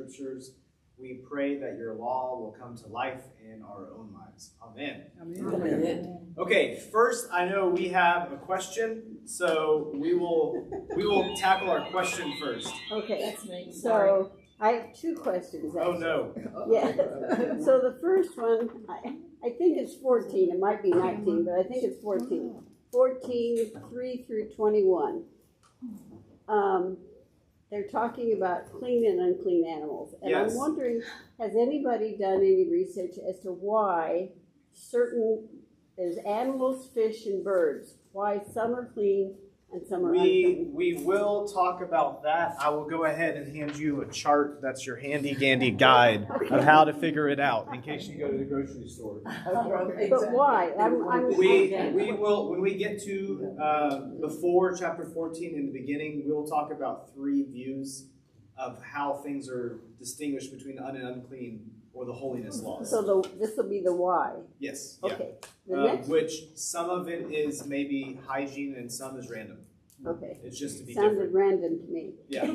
scriptures. We pray that your law will come to life in our own lives. Amen. Amen. Okay, first I know we have a question, so we will tackle our question first. Okay, That's me. so I have two questions. Oh Actually. no. Yeah. So the first one, I think it's 14. It might be 19, but I think it's 14. 14, 3 through 21. They're talking about clean and unclean animals. And Yes. I'm wondering, has anybody done any research as to why there's animals, fish, and birds, why some are clean and some are unclean? We will talk about that. I will go ahead and hand you a chart that's your handy-dandy guide of how to figure it out in case you go to the grocery store. Okay. But why? We will, when we get to before chapter 14 in the beginning, we'll talk about 3 views of how things are distinguished between and unclean or the holiness laws. So this will be the why. Yes. Yeah. Okay. The next. Which some of it is maybe hygiene and some is random. Okay. It's just to be Sounded different. random to me. Yeah.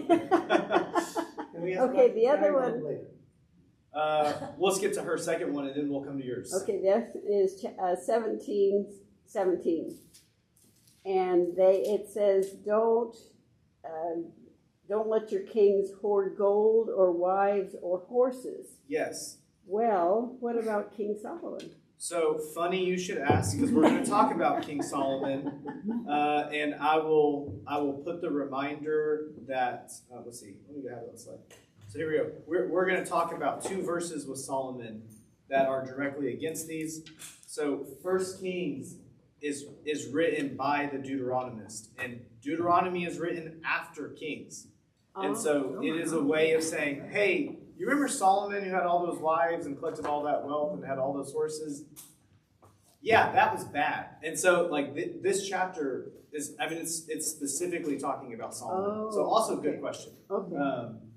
Okay, the other one. Let's get to her second one and then we'll come to yours. Okay, this is 17, and it says don't let your kings hoard gold or wives or horses. Yes. Well, what about King Solomon? So funny you should ask, because we're going to talk about King Solomon, and I will put the reminder that let's see, let me have it on the slide. So here we go. We're going to talk about 2 verses with Solomon that are directly against these. So 1 Kings is written by the Deuteronomist, and Deuteronomy is written after Kings, and so it is a way of saying, hey. You remember Solomon who had all those wives and collected all that wealth and had all those horses? Yeah, that was bad. And so, like, this chapter is, I mean, it's specifically talking about Solomon. So also good question. Okay.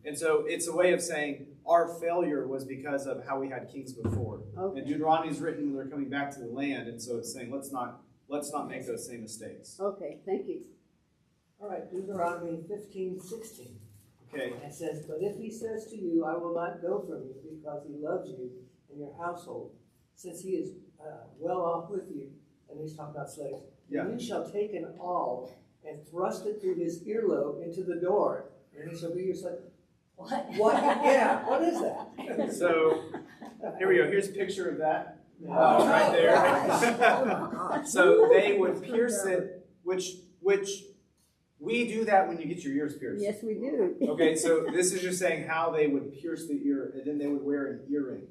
And so it's a way of saying our failure was because of how we had kings before. Okay. And Deuteronomy is written when they're coming back to the land. And so it's saying, let's not make those same mistakes. Okay, thank you. All right, Deuteronomy 15:16. Okay. It says, but if he says to you, I will not go from you because he loves you and your household, since he is well off with you, and he's talking about slaves, then you shall take an awl and thrust it through his earlobe into the door, and he shall be your slave. What? Yeah, what is that? So, here we go. Here's a picture of that. Right there. So they would pierce it, which we do that when you get your ears pierced. Yes, we do. Okay, so this is just saying how they would pierce the ear, and then they would wear an earring.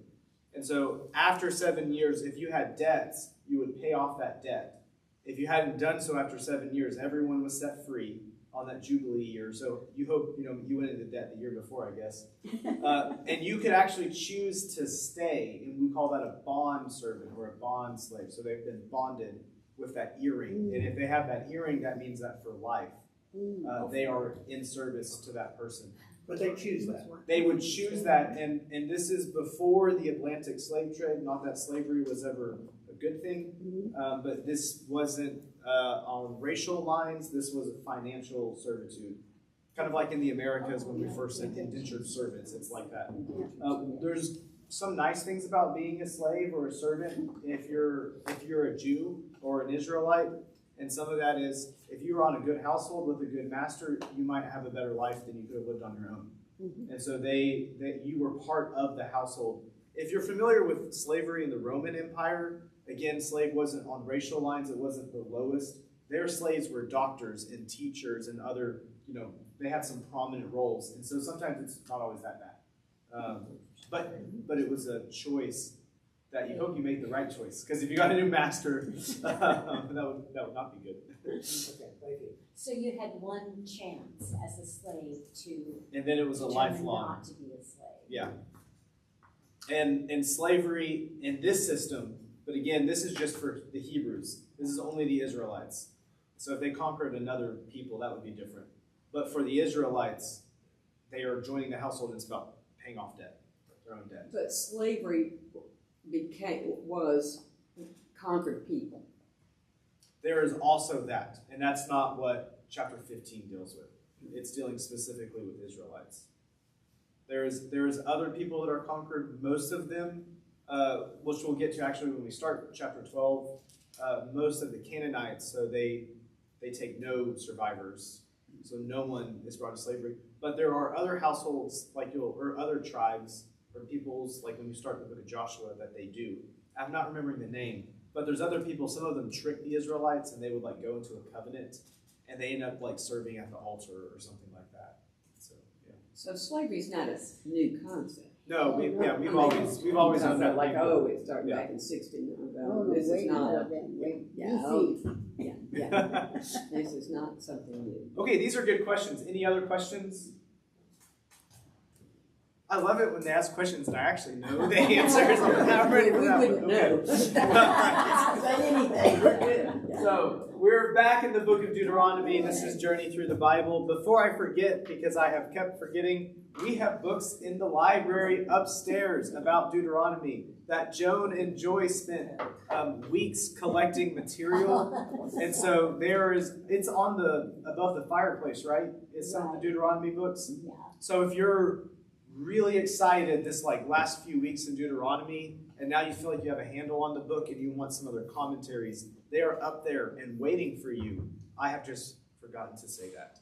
And so after 7 years, if you had debts, you would pay off that debt. If you hadn't done so after 7 years, everyone was set free on that Jubilee year. So you hope, you went into debt the year before, I guess. And you could actually choose to stay, and we call that a bond servant or a bond slave. So they've been bonded with that earring. And if they have that earring, that means that for life. They are in service to that person. But they choose that. They would choose that, and this is before the Atlantic slave trade. Not that slavery was ever a good thing, but this wasn't on racial lines. This was a financial servitude. Kind of like in the Americas when we first sent indentured servants. It's like that. There's some nice things about being a slave or a servant if you're a Jew or an Israelite. And some of that is, if you were on a good household with a good master, you might have a better life than you could have lived on your own. And so you were part of the household. If you're familiar with slavery in the Roman Empire, again, slave wasn't on racial lines. It wasn't the lowest. Their slaves were doctors and teachers and other, they had some prominent roles. And so sometimes it's not always that bad. But it was a choice that you hope you made the right choice. Because if you got a new master, that would not be good. Okay, thank you. So you had one chance as a slave to and then it was a lifelong. Not to be a slave. Yeah. And slavery in this system, but again, this is just for the Hebrews. This is only the Israelites. So if they conquered another people, that would be different. But for the Israelites, they are joining the household and it's about paying off debt, their own debt. But slavery was conquered people. There is also that, and that's not what chapter 15 deals with. It's dealing specifically with Israelites. There's other people that are conquered. Most of them, which we'll get to actually when we start chapter 12, most of the Canaanites, so they take no survivors. So no one is brought to slavery. But there are other households, or other tribes or peoples, like when you start the book of Joshua, that they do. I'm not remembering the name, but there's other people. Some of them trick the Israelites, and they would like go into a covenant, and they end up like serving at the altar or something like that. So yeah. So slavery is not a new concept. No, we've always done that. Like, oh, it started back in 69. Oh, This is not a, yeah. yeah. This is not something new. Okay, these are good questions. Any other questions? I love it when they ask questions and I actually know the answers. We wouldn't know. Say anything. We're good. Yeah. So we're back in the book of Deuteronomy. This is Journey Through the Bible. Before I forget, because I have kept forgetting, we have books in the library upstairs about Deuteronomy that Joan and Joy spent weeks collecting material. And so it's on above the fireplace, right? It's some of the Deuteronomy books. Yeah. So if you're really excited this last few weeks in Deuteronomy, and now you feel like you have a handle on the book and you want some other commentaries, they are up there and waiting for you. I have just forgotten to say that.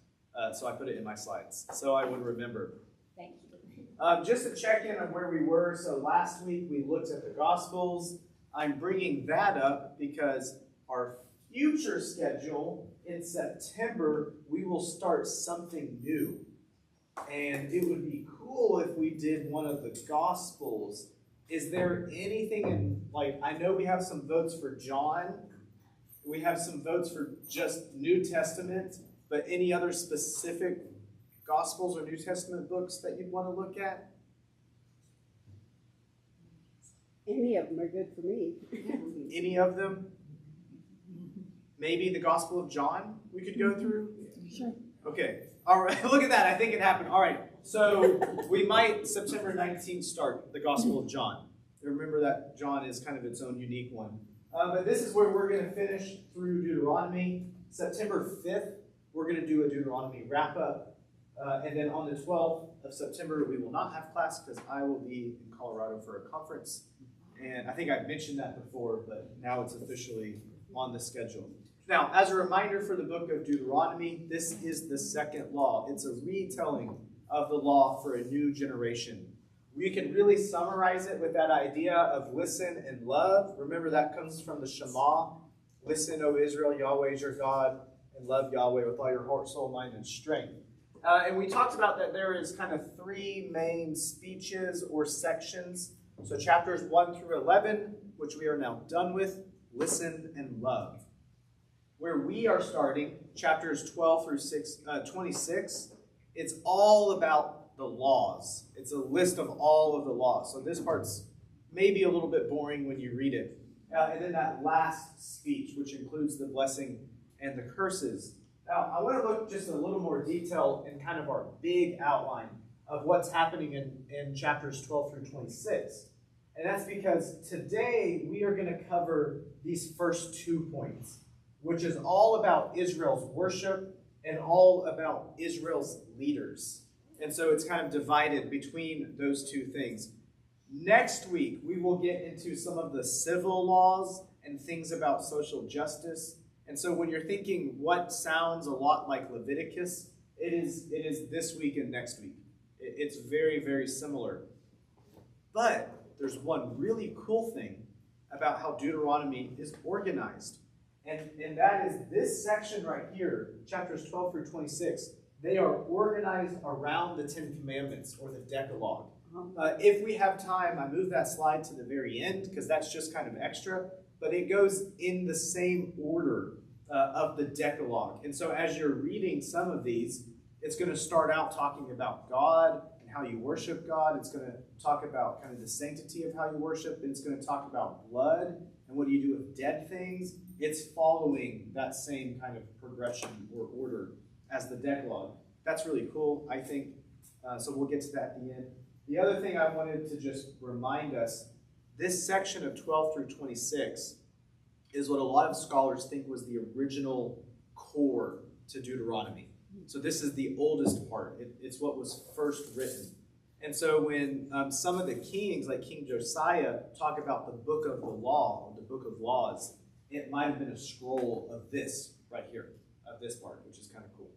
So I put it in my slides, so I would remember. Thank you. Just to check in on where we were, so last week we looked at the Gospels. I'm bringing that up because our future schedule in September, we will start something new. And it would be cool if we did one of the Gospels. Is there anything in, I know we have some votes for John. We have some votes for just New Testament, but any other specific Gospels or New Testament books that you'd want to look at? Any of them are good for me. Any of them? Maybe the Gospel of John we could go through? Sure. Okay. All right. Look at that. I think it happened. All right. So we might, September 19th, start the Gospel of John. Remember that John is kind of its own unique one. But this is where we're going to finish through Deuteronomy. September 5th, we're going to do a Deuteronomy wrap-up. And then on the 12th of September, we will not have class because I will be in Colorado for a conference. And I think I've mentioned that before, but now it's officially on the schedule. Now, as a reminder for the book of Deuteronomy, this is the second law. It's a retelling of the law for a new generation. We can really summarize it with that idea of listen and love. Remember, that comes from the Shema. Listen, O Israel, Yahweh is your God, and love Yahweh with all your heart, soul, mind, and strength. And we talked about that there is kind of three main speeches or sections. So chapters 1 through 11, which we are now done with, listen and love. Where we are starting, chapters 12 through 26, it's all about the laws. It's a list of all of the laws. So this part's maybe a little bit boring when you read it. And then that last speech, which includes the blessing and the curses. Now, I want to look just a little more detail in kind of our big outline of what's happening in chapters 12 through 26. And that's because today we are going to cover these first 2 points, which is all about Israel's worship and all about Israel's leaders. And so it's kind of divided between those two things. Next week, we will get into some of the civil laws and things about social justice. And so when you're thinking what sounds a lot like Leviticus, it is this week and next week. It's very, very similar. But there's one really cool thing about how Deuteronomy is organized. And that is this section right here, chapters 12 through 26, they are organized around the Ten Commandments or the Decalogue. If we have time, I move that slide to the very end because that's just kind of extra, but it goes in the same order of the Decalogue. And so as you're reading some of these, it's going to start out talking about God and how you worship God. It's going to talk about kind of the sanctity of how you worship. It's going to talk about blood and what do you do with dead things. It's following that same kind of progression or order as the Decalogue. That's really cool, I think. So we'll get to that at the end. The other thing I wanted to just remind us, this section of 12 through 26 is what a lot of scholars think was the original core to Deuteronomy. So this is the oldest part. It's what was first written. And so when some of the kings, like King Josiah, talk about the book of the law, or the book of laws, it might have been a scroll of this right here, of this part, which is kind of cool.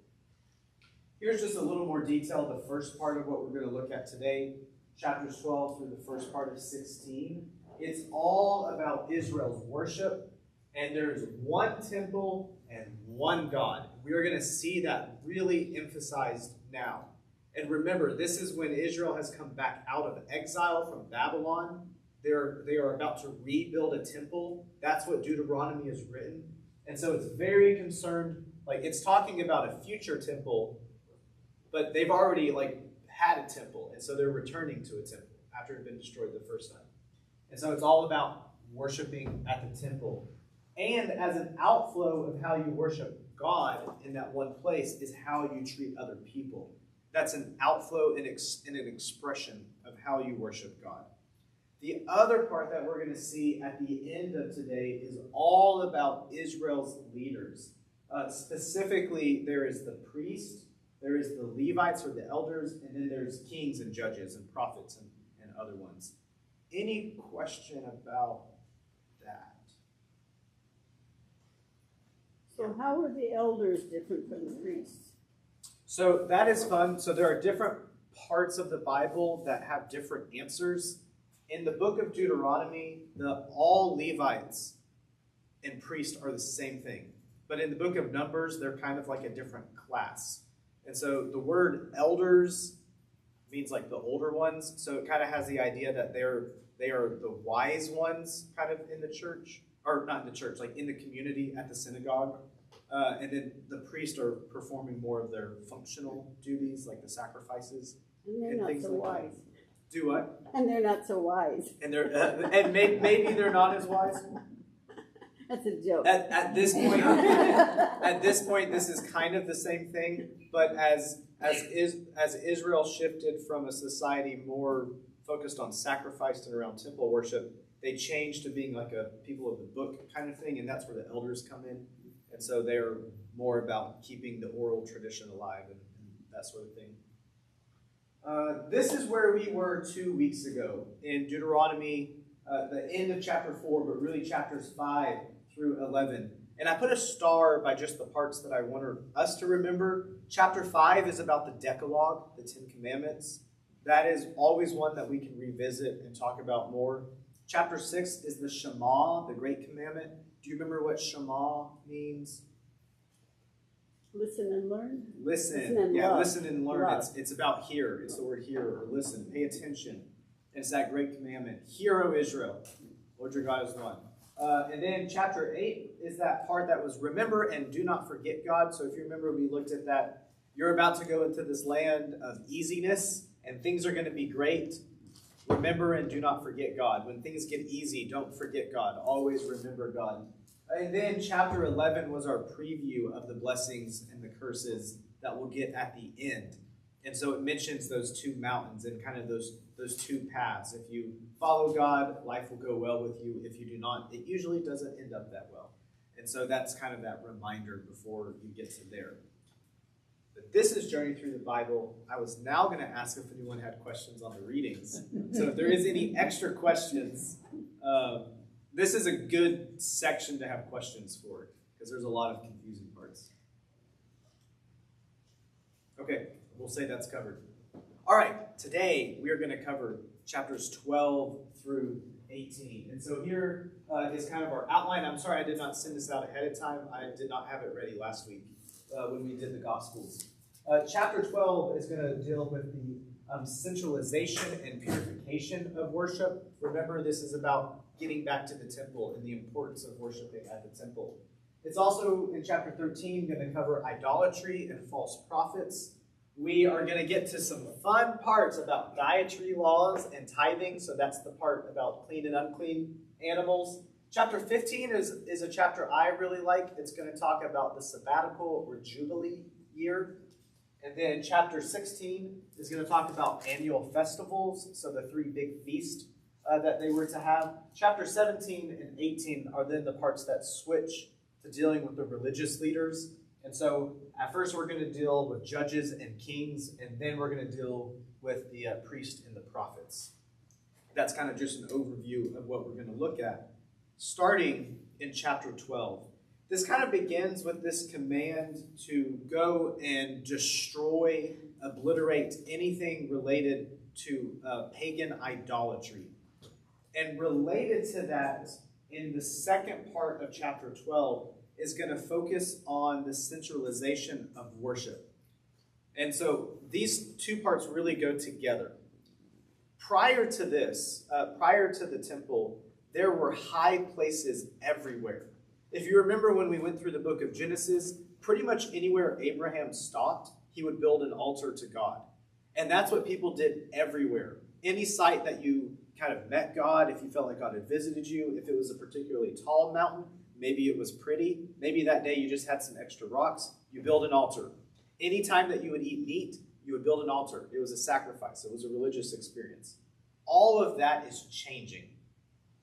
Here's just a little more detail, the first part of what we're going to look at today, chapters 12 through the first part of 16. It's all about Israel's worship, and there's one temple and one God. We are going to see that really emphasized now. And remember, this is when Israel has come back out of exile from Babylon. They are about to rebuild a temple. That's what Deuteronomy is written. And so it's very concerned, like it's talking about a future temple, but they've already had a temple. And so they're returning to a temple after it had been destroyed the first time. And so it's all about worshiping at the temple. And as an outflow of how you worship God in that one place is how you treat other people. That's an outflow and an expression of how you worship God. The other part that we're going to see at the end of today is all about Israel's leaders. Specifically, there is the priest, there is the Levites or the elders, and then there's kings and judges and prophets and other ones. Any question about that? So how are the elders different from the priests? So that is fun. So there are different parts of the Bible that have different answers. In the book of Deuteronomy, all Levites and priests are the same thing. But in the book of Numbers, they're kind of like a different class. And so the word elders means like the older ones. So it kind of has the idea that they are the wise ones kind of in the church. Or not in the church, like in the community at the synagogue. And then the priests are performing more of their functional duties, like the sacrifices. And they're not so wise. Do what? And they're not so wise. And maybe they're not as wise. That's a joke. At this point, this is kind of the same thing. But as Israel shifted from a society more focused on sacrifice and around temple worship, they changed to being like a people of the book kind of thing, and that's where the elders come in. And so they're more about keeping the oral tradition alive and that sort of thing. This is where we were 2 weeks ago in Deuteronomy, the end of chapter 4, but really chapters 5 through 11. And I put a star by just the parts that I wanted us to remember. Chapter 5 is about the Decalogue, the Ten Commandments. That is always one that we can revisit and talk about more. Chapter 6 is the Shema, the Great Commandment. Do you remember what Shema means? Listen and learn. Listen and learn. It's about hear. It's the word hear or listen. Pay attention. And it's that great commandment. Hear, O Israel, Lord your God is one. And then chapter 8 is that part that was remember and do not forget God. So if you remember, we looked at that. You're about to go into this land of easiness and things are going to be great. Remember and do not forget God. When things get easy, don't forget God. Always remember God. And then chapter 11 was our preview of the blessings and the curses that we'll get at the end. And so it mentions those two mountains and kind of those two paths. If you follow God, life will go well with you. If you do not, it usually doesn't end up that well. And so that's kind of that reminder before you get to there. But this is Journey Through the Bible. I was now going to ask if anyone had questions on the readings. So if there is any extra questions, this is a good section to have questions for because there's a lot of confusing parts. Okay, we'll say that's covered. All right, today we are going to cover chapters 12 through 18. And so here is kind of our outline. I'm sorry I did not send this out ahead of time. I did not have it ready last week when we did the Gospels. Chapter 12 is going to deal with the centralization and purification of worship. Remember, this is about getting back to the temple and the importance of worshiping at the temple. It's also, in chapter 13, going to cover idolatry and false prophets. We are going to get to some fun parts about dietary laws and tithing. So that's the part about clean and unclean animals. Chapter 15 is a chapter I really like. It's going to talk about the sabbatical or jubilee year. And then chapter 16 is going to talk about annual festivals. So the three big feasts that they were to have. Chapter 17 and 18 are then the parts that switch to dealing with the religious leaders. And so at first we're going to deal with judges and kings, and then we're going to deal with the priest and the prophets. That's kind of just an overview of what we're going to look at, starting in chapter 12. This kind of begins with this command to go and destroy, obliterate anything related to pagan idolatry. And related to that, in the second part of chapter 12, is going to focus on the centralization of worship. And so these two parts really go together. Prior to this, prior to the temple, there were high places everywhere. If you remember when we went through the book of Genesis, pretty much anywhere Abraham stopped, he would build an altar to God. And that's what people did everywhere. Any site that you kind of met God, if you felt like God had visited you, if it was a particularly tall mountain, maybe it was pretty, maybe that day you just had some extra rocks, you build an altar. Anytime that you would eat meat, you would build an altar. It was a sacrifice. It was a religious experience. All of that is changing.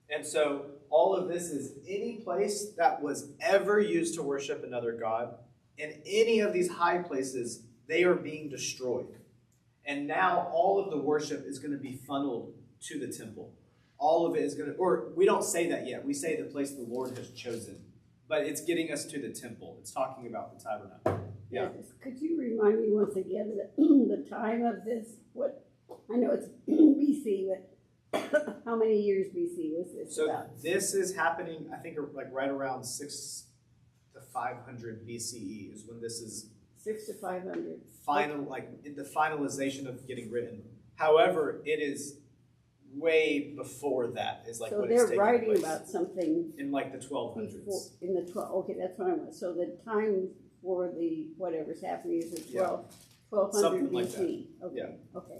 And so all of this is any place that was ever used to worship another god, and any of these high places, they are being destroyed. And now all of the worship is going to be funneled to the temple. All of it is going to, or we don't say that yet. We say the place the Lord has chosen. But it's getting us to the temple. It's talking about the tabernacle. Yeah. Yes. Could you remind me once again the time of this? What I know it's BC, but how many years BC was this So about? this is happening, I think, like right around 6 to 500 BCE is when this is 6 to 500. final, like in the finalization of getting written. However, it is way before that. Is like so what they're it's taking writing place about something in like the 1200s. before, in the 12. Okay, that's what I want. So the time for the whatever's happening is the 1200 Something like BC. that. Okay. Yeah. Okay.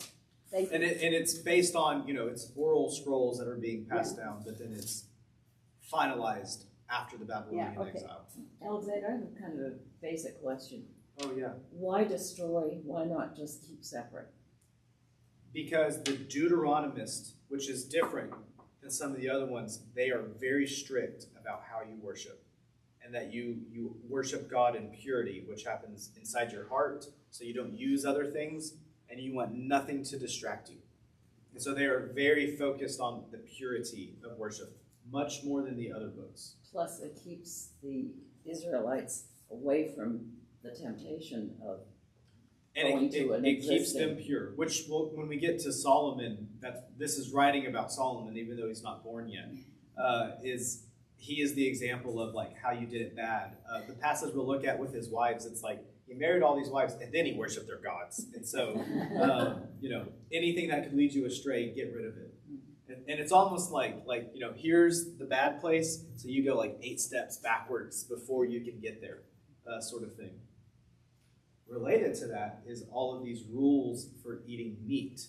Thank you. And it's based on, it's oral scrolls that are being passed down, but then it's finalized after the Babylonian exile. Alexander, I have a kind of a basic question. Oh, yeah. Why destroy? Why not just keep separate? Because the Deuteronomist, which is different than some of the other ones, they are very strict about how you worship. And that you worship God in purity, which happens inside your heart, so you don't use other things, and you want nothing to distract you. And so they are very focused on the purity of worship, much more than the other books. Plus, it keeps the Israelites away from the temptation of going to an it keeps existing. them pure. Which, when we get to Solomon, this is writing about Solomon, even though he's not born yet, he is the example of like how you did it bad. The passage we'll look at with his wives, it's like he married all these wives and then he worshiped their gods. And so, anything that could lead you astray, get rid of it. And it's almost like here's the bad place, so you go like 8 steps backwards before you can get there, sort of thing. Related to that is all of these rules for eating meat.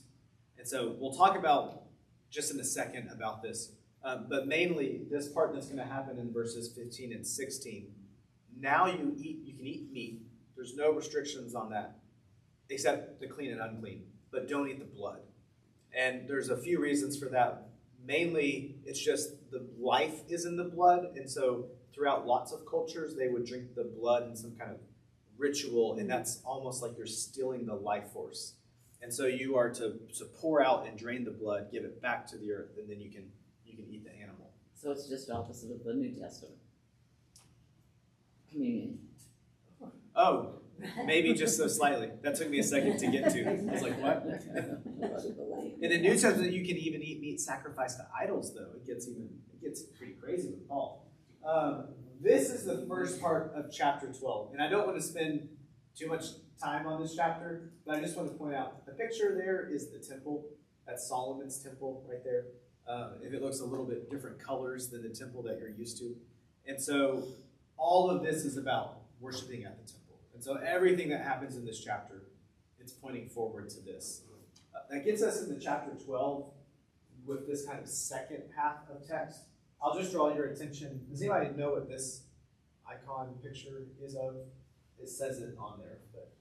And so we'll talk about just in a second about this. But mainly, this part that's going to happen in verses 15 and 16. Now you can eat meat. There's no restrictions on that, except the clean and unclean. But don't eat the blood. And there's a few reasons for that. Mainly, it's just the life is in the blood. And so throughout lots of cultures, they would drink the blood in some kind of ritual. And that's almost like you're stealing the life force. And so you are to pour out and drain the blood, give it back to the earth, and then you can eat the animal. So it's just opposite of the New Testament. Communion. Oh, maybe just so slightly. That took me a second to get to. I was like, what? In the New Testament, you can even eat meat sacrificed to idols, though. It gets pretty crazy with Paul. This is the first part of chapter 12. And I don't want to spend too much time on this chapter, but I just want to point out the picture there is the temple. That's Solomon's temple right there. If it looks a little bit different colors than the temple that you're used to. And so all of this is about worshiping at the temple. And so everything that happens in this chapter, it's pointing forward to this. That gets us into chapter 12 with this kind of second half of text. I'll just draw your attention. Does anybody know what this icon picture is of? It says it on there. But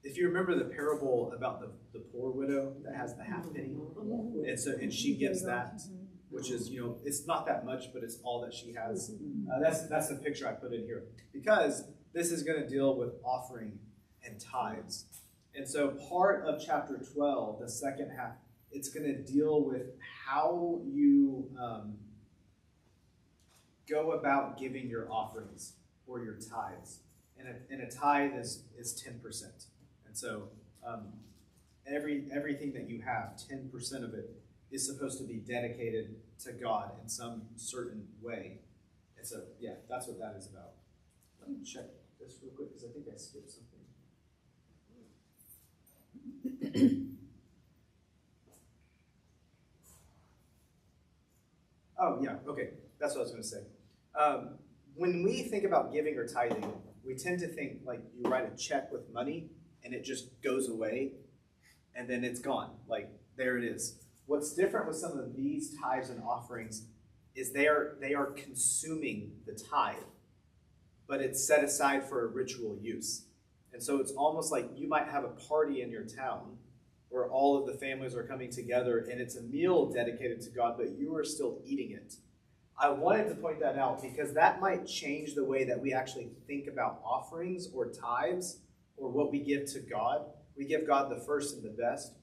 if you remember the parable about the poor widow that has the half penny, and she gives that, which is, it's not that much, but it's all that she has. That's the picture I put in here, because this is going to deal with offering and tithes. And so part of chapter 12, the second half, it's going to deal with how you go about giving your offerings or your tithes. And a tithe is 10%. And so everything that you have, 10% of it is supposed to be dedicated to God in some certain way. And so, yeah, that's what that is about. Let me check this real quick because I think I skipped something. Oh, yeah, okay. That's what I was going to say. When we think about giving or tithing, we tend to think like you write a check with money and it just goes away and then it's gone. Like, there it is. What's different with some of these tithes and offerings is they are consuming the tithe, but it's set aside for a ritual use. And so it's almost like you might have a party in your town where all of the families are coming together and it's a meal dedicated to God, but you are still eating it. I wanted to point that out because that might change the way that we actually think about offerings or tithes or what we give to God. We give God the first and the best,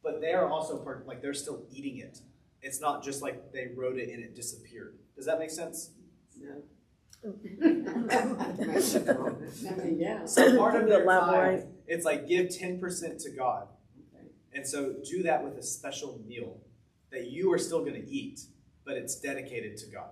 but they are also like they're still eating it. It's not just like they wrote it and it disappeared. Does that make sense? Yeah. Yeah. So part of their tithe, it's like give 10% to God. And so do that with a special meal that you are still going to eat, but it's dedicated to God.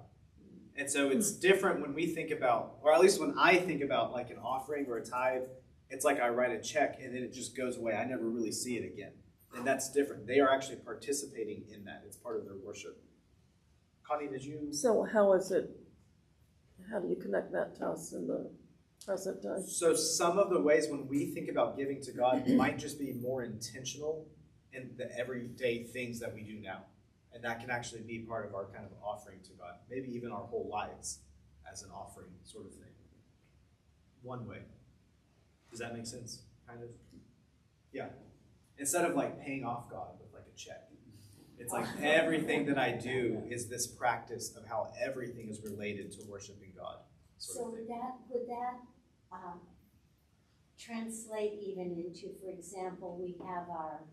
And so it's different when we think about, or at least when I think about like an offering or a tithe, it's like I write a check and then it just goes away. I never really see it again. And that's different. They are actually participating in that. It's part of their worship. Connie, did you? So how do you connect that to us in the present day? So some of the ways when we think about giving to God might just be more intentional in the everyday things that we do now. And that can actually be part of our kind of offering to God. Maybe even our whole lives as an offering sort of thing. One way. Does that make sense? Kind of? Yeah. Instead of like paying off God with like a check. It's like everything that I do is this practice of how everything is related to worshiping God. So would that translate even into, for example, we have our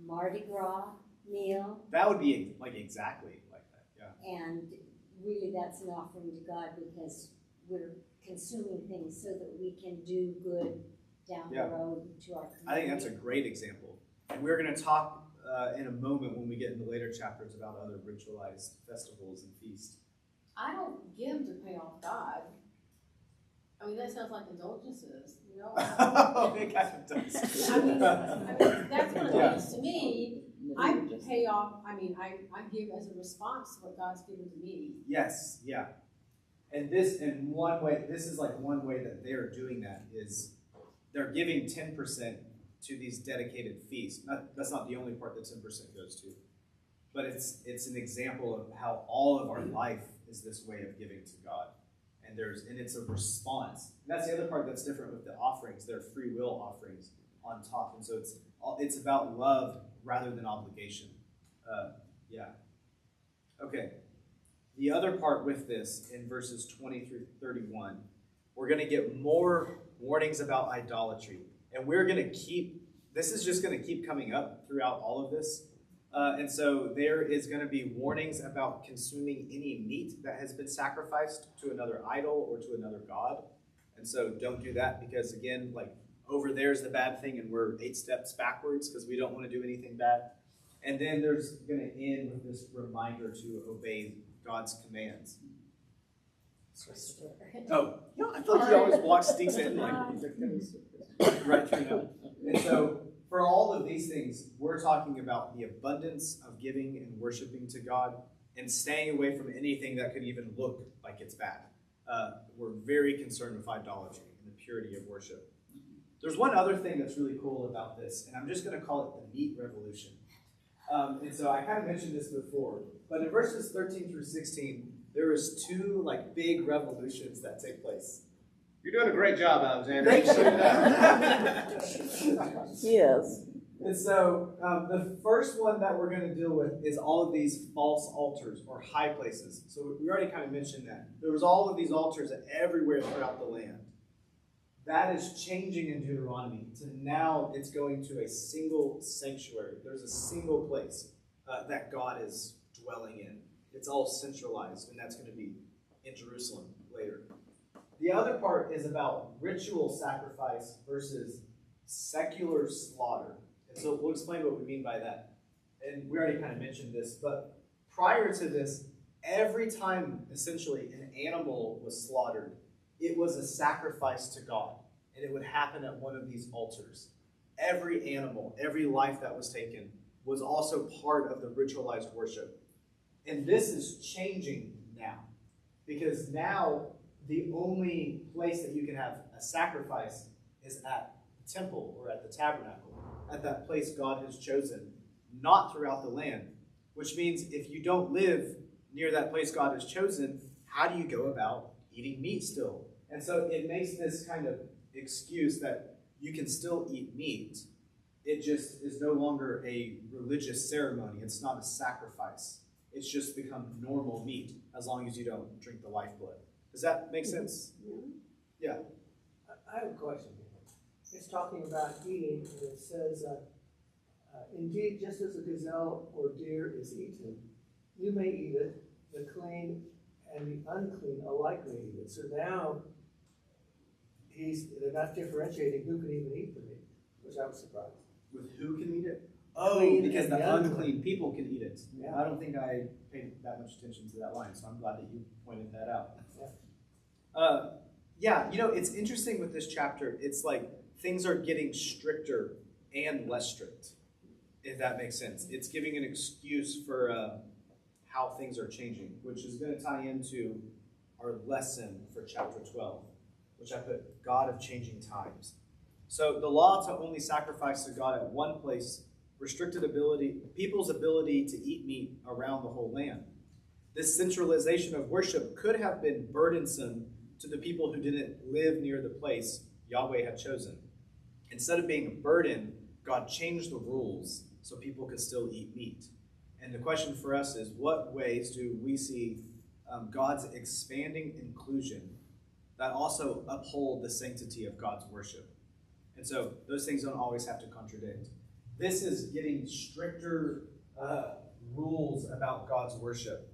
Mardi Gras meal, That would be like exactly like that, yeah. and really that's an offering to God because we're consuming things so that we can do good down Yeah. the road to our community. I think that's a great example. And we're going to talk in a moment when we get into later chapters about other ritualized festivals and feasts. I don't give to pay off God. I mean, that sounds like indulgences, you know? It kind of does. I mean, that's what it Yeah. means to me. I pay off, I give as a response to what God's given to me. Yes, yeah. And this, in one way, this is like one way that they're doing that is they're giving 10% to these dedicated feasts. That's not the only part that 10% goes to. But it's an example of how all of our life is this way of giving to God. And it's a response. And that's the other part that's different with the offerings. They're free will offerings on top. And so it's about love rather than obligation. Yeah. Okay. The other part with this in verses 20 through 31, we're going to get more warnings about idolatry. And we're going to this is just going to keep coming up throughout all of this. And so there is going to be warnings about consuming any meat that has been sacrificed to another idol or to another god. And so don't do that because, again, like over there's the bad thing and we're 8 steps backwards because we don't want to do anything bad. And then there's going to end with this reminder to obey God's commands. Oh, I feel like he always sneaks in like right through now. And so for all of these things, we're talking about the abundance of giving and worshiping to God and staying away from anything that could even look like it's bad. We're very concerned with idolatry and the purity of worship. There's one other thing that's really cool about this, and I'm just going to call it the meat revolution. And so I kind of mentioned this before, but in verses 13 through 16, there was 2 like big revolutions that take place. You're doing a great job, Alexander. Thank you. Yes. And so the first one that we're going to deal with is all of these false altars or high places. So we already kind of mentioned that. There was all of these altars everywhere throughout the land. That is changing in Deuteronomy to now it's going to a single sanctuary. There's a single place that God is dwelling in. It's all centralized, and that's going to be in Jerusalem later. The other part is about ritual sacrifice versus secular slaughter. And so we'll explain what we mean by that. And we already kind of mentioned this, but prior to this, every time essentially an animal was slaughtered, it was a sacrifice to God, and it would happen at one of these altars. Every animal, every life that was taken was also part of the ritualized worship. And this is changing now, because now the only place that you can have a sacrifice is at the temple or at the tabernacle, at that place God has chosen, not throughout the land, which means if you don't live near that place God has chosen, how do you go about eating meat still? And so it makes this kind of excuse that you can still eat meat. It just is no longer a religious ceremony. It's not a sacrifice. It's just become normal meat as long as you don't drink the lifeblood. Does that make sense? Yeah. I have a question here. It's talking about eating, and it says, indeed, just as a gazelle or deer is eaten, you may eat it, the clean and the unclean alike may eat it. So now, they're not differentiating who can even eat the meat, which I was surprised. With who can eat it? Clean Because and the the unclean people can eat it. Yeah. I don't think I paid that much attention to that line, so I'm glad that you pointed that out. Yeah, it's interesting with this chapter. It's like things are getting stricter and less strict, if that makes sense. It's giving an excuse for how things are changing, which is going to tie into our lesson for chapter 12, which I put God of changing times. So the law to only sacrifice to God at one place restricted people's ability to eat meat around the whole land. This centralization of worship could have been burdensome to the people who didn't live near the place Yahweh had chosen. Instead of being a burden, God changed the rules so people could still eat meat. And the question for us is, what ways do we see God's expanding inclusion that also uphold the sanctity of God's worship? And so those things don't always have to contradict. This is getting stricter rules about God's worship.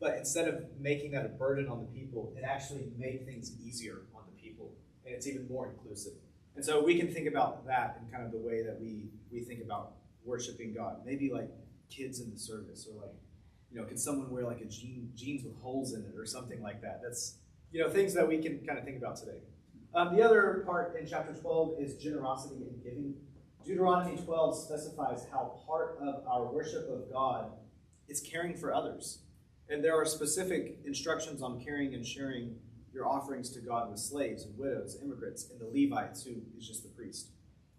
But instead of making that a burden on the people, it actually made things easier on the people. And it's even more inclusive. And so we can think about that in kind of the way that we think about worshiping God. Maybe like kids in the service, or like, can someone wear like a jeans with holes in it or something like that? That's, things that we can kind of think about today. The other part in chapter 12 is generosity and giving. Deuteronomy 12 specifies how part of our worship of God is caring for others. And there are specific instructions on caring and sharing your offerings to God with slaves and widows, immigrants, and the Levites, who is just the priest.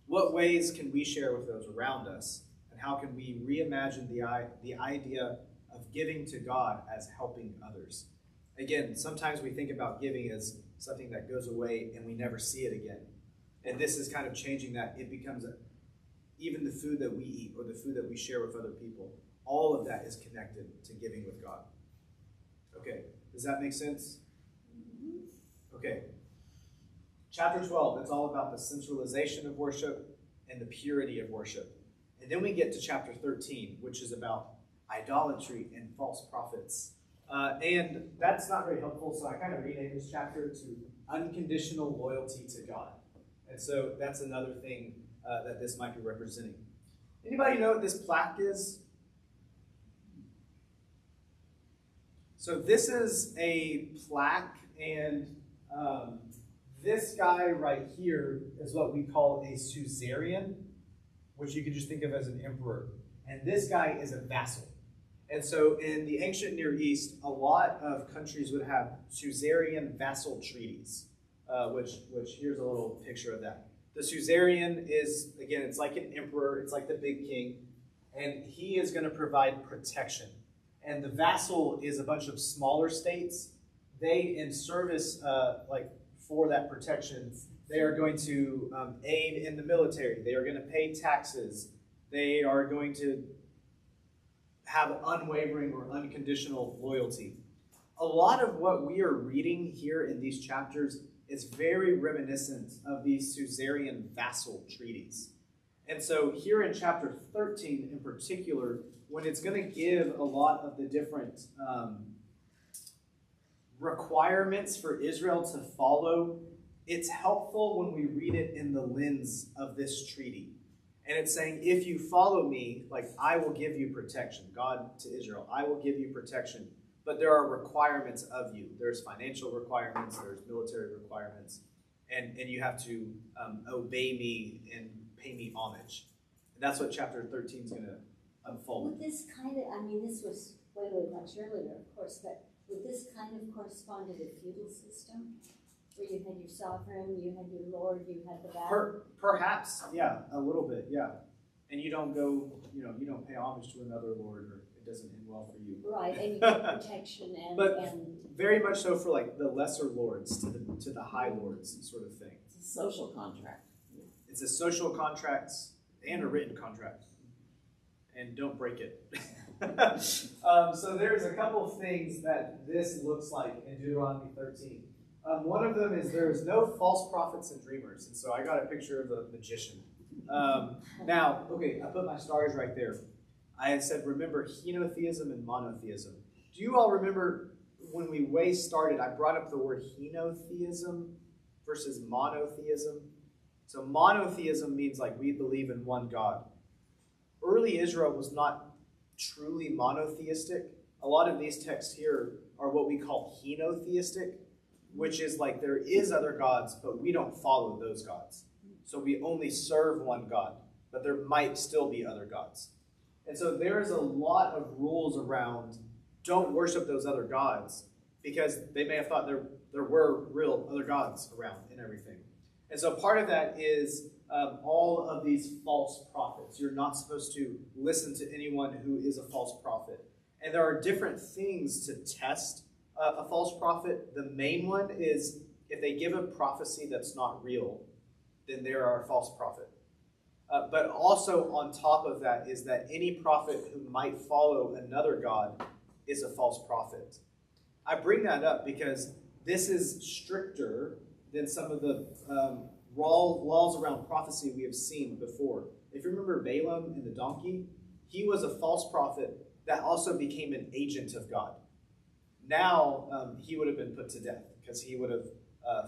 What ways can we share with those around us? And how can we reimagine the idea of giving to God as helping others? Again, sometimes we think about giving as something that goes away and we never see it again. And this is kind of changing that. It becomes even the food that we eat or the food that we share with other people, all of that is connected to giving with God. Okay, does that make sense? Okay. Chapter 12, it's all about the centralization of worship and the purity of worship. And then we get to chapter 13, which is about idolatry and false prophets. And that's not very helpful, so I kind of renamed this chapter to Unconditional Loyalty to God. And so that's another thing that this might be representing. Anybody know what this plaque is? So this is a plaque, and this guy right here is what we call a suzerain, which you can just think of as an emperor. And this guy is a vassal. And so in the ancient Near East, a lot of countries would have suzerain vassal treaties, which here's a little picture of that. The suzerain is, again, it's like an emperor, it's like the big king, and he is going to provide protection. And the vassal is a bunch of smaller states. They, in service, for that protection, they are going to aid in the military. They are going to pay taxes. They are going to have unwavering or unconditional loyalty. A lot of what we are reading here in these chapters is very reminiscent of these suzerain vassal treaties. And so here in chapter 13 in particular, when it's going to give a lot of the different requirements for Israel to follow, it's helpful when we read it in the lens of this treaty. And it's saying, if you follow me, like, I will give you protection. God to Israel, I will give you protection. But there are requirements of you. There's financial requirements, there's military requirements, and you have to obey me and pay me homage. And that's what chapter 13 is going to unfold. Would this kind of, I mean, this was way much earlier, of course, but would this kind of correspond to the feudal system? Where you had your sovereign, you had your lord, you had the battle? Perhaps, yeah, a little bit, yeah. And you don't go, you don't pay homage to another lord, or it doesn't end well for you. Right, and you get protection and very much so for like the lesser lords to the high lords sort of thing. It's a social contract. It's a social contract and a written contract. And don't break it. So there's a couple of things that this looks like in Deuteronomy 13. One of them is there's no false prophets and dreamers. And so I got a picture of a magician. Now, okay, I put my stars right there. I had said, remember henotheism and monotheism. Do you all remember when we started, I brought up the word henotheism versus monotheism? So monotheism means like we believe in one God. Early Israel was not truly monotheistic. A lot of these texts here are what we call henotheistic, which is like there is other gods, but we don't follow those gods. So we only serve one God, but there might still be other gods. And so there's a lot of rules around don't worship those other gods, because they may have thought there were real other gods around and everything. And so part of that is all of these false prophets. You're not supposed to listen to anyone who is a false prophet. And there are different things to test a false prophet. The main one is if they give a prophecy that's not real, then they are a false prophet. But also on top of that is that any prophet who might follow another god is a false prophet. I bring that up because this is stricter than some of the laws around prophecy we have seen before. If you remember Balaam and the donkey, he was a false prophet that also became an agent of God. Now he would have been put to death because he would have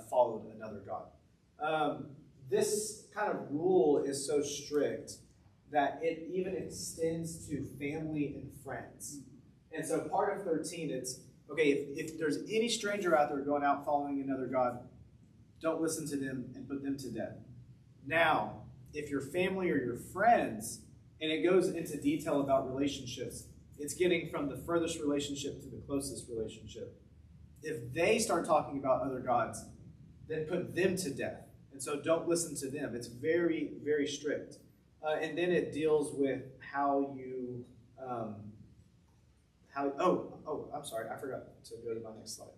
followed another god. This kind of rule is so strict that it even extends to family and friends. And so part of 13, it's, okay, if there's any stranger out there going out following another god, don't listen to them and put them to death. Now, if your family or your friends, and it goes into detail about relationships, it's getting from the furthest relationship to the closest relationship. If they start talking about other gods, then put them to death. And so don't listen to them. It's very, very strict. And then it deals with how you, I'm sorry, I forgot to go to my next slide.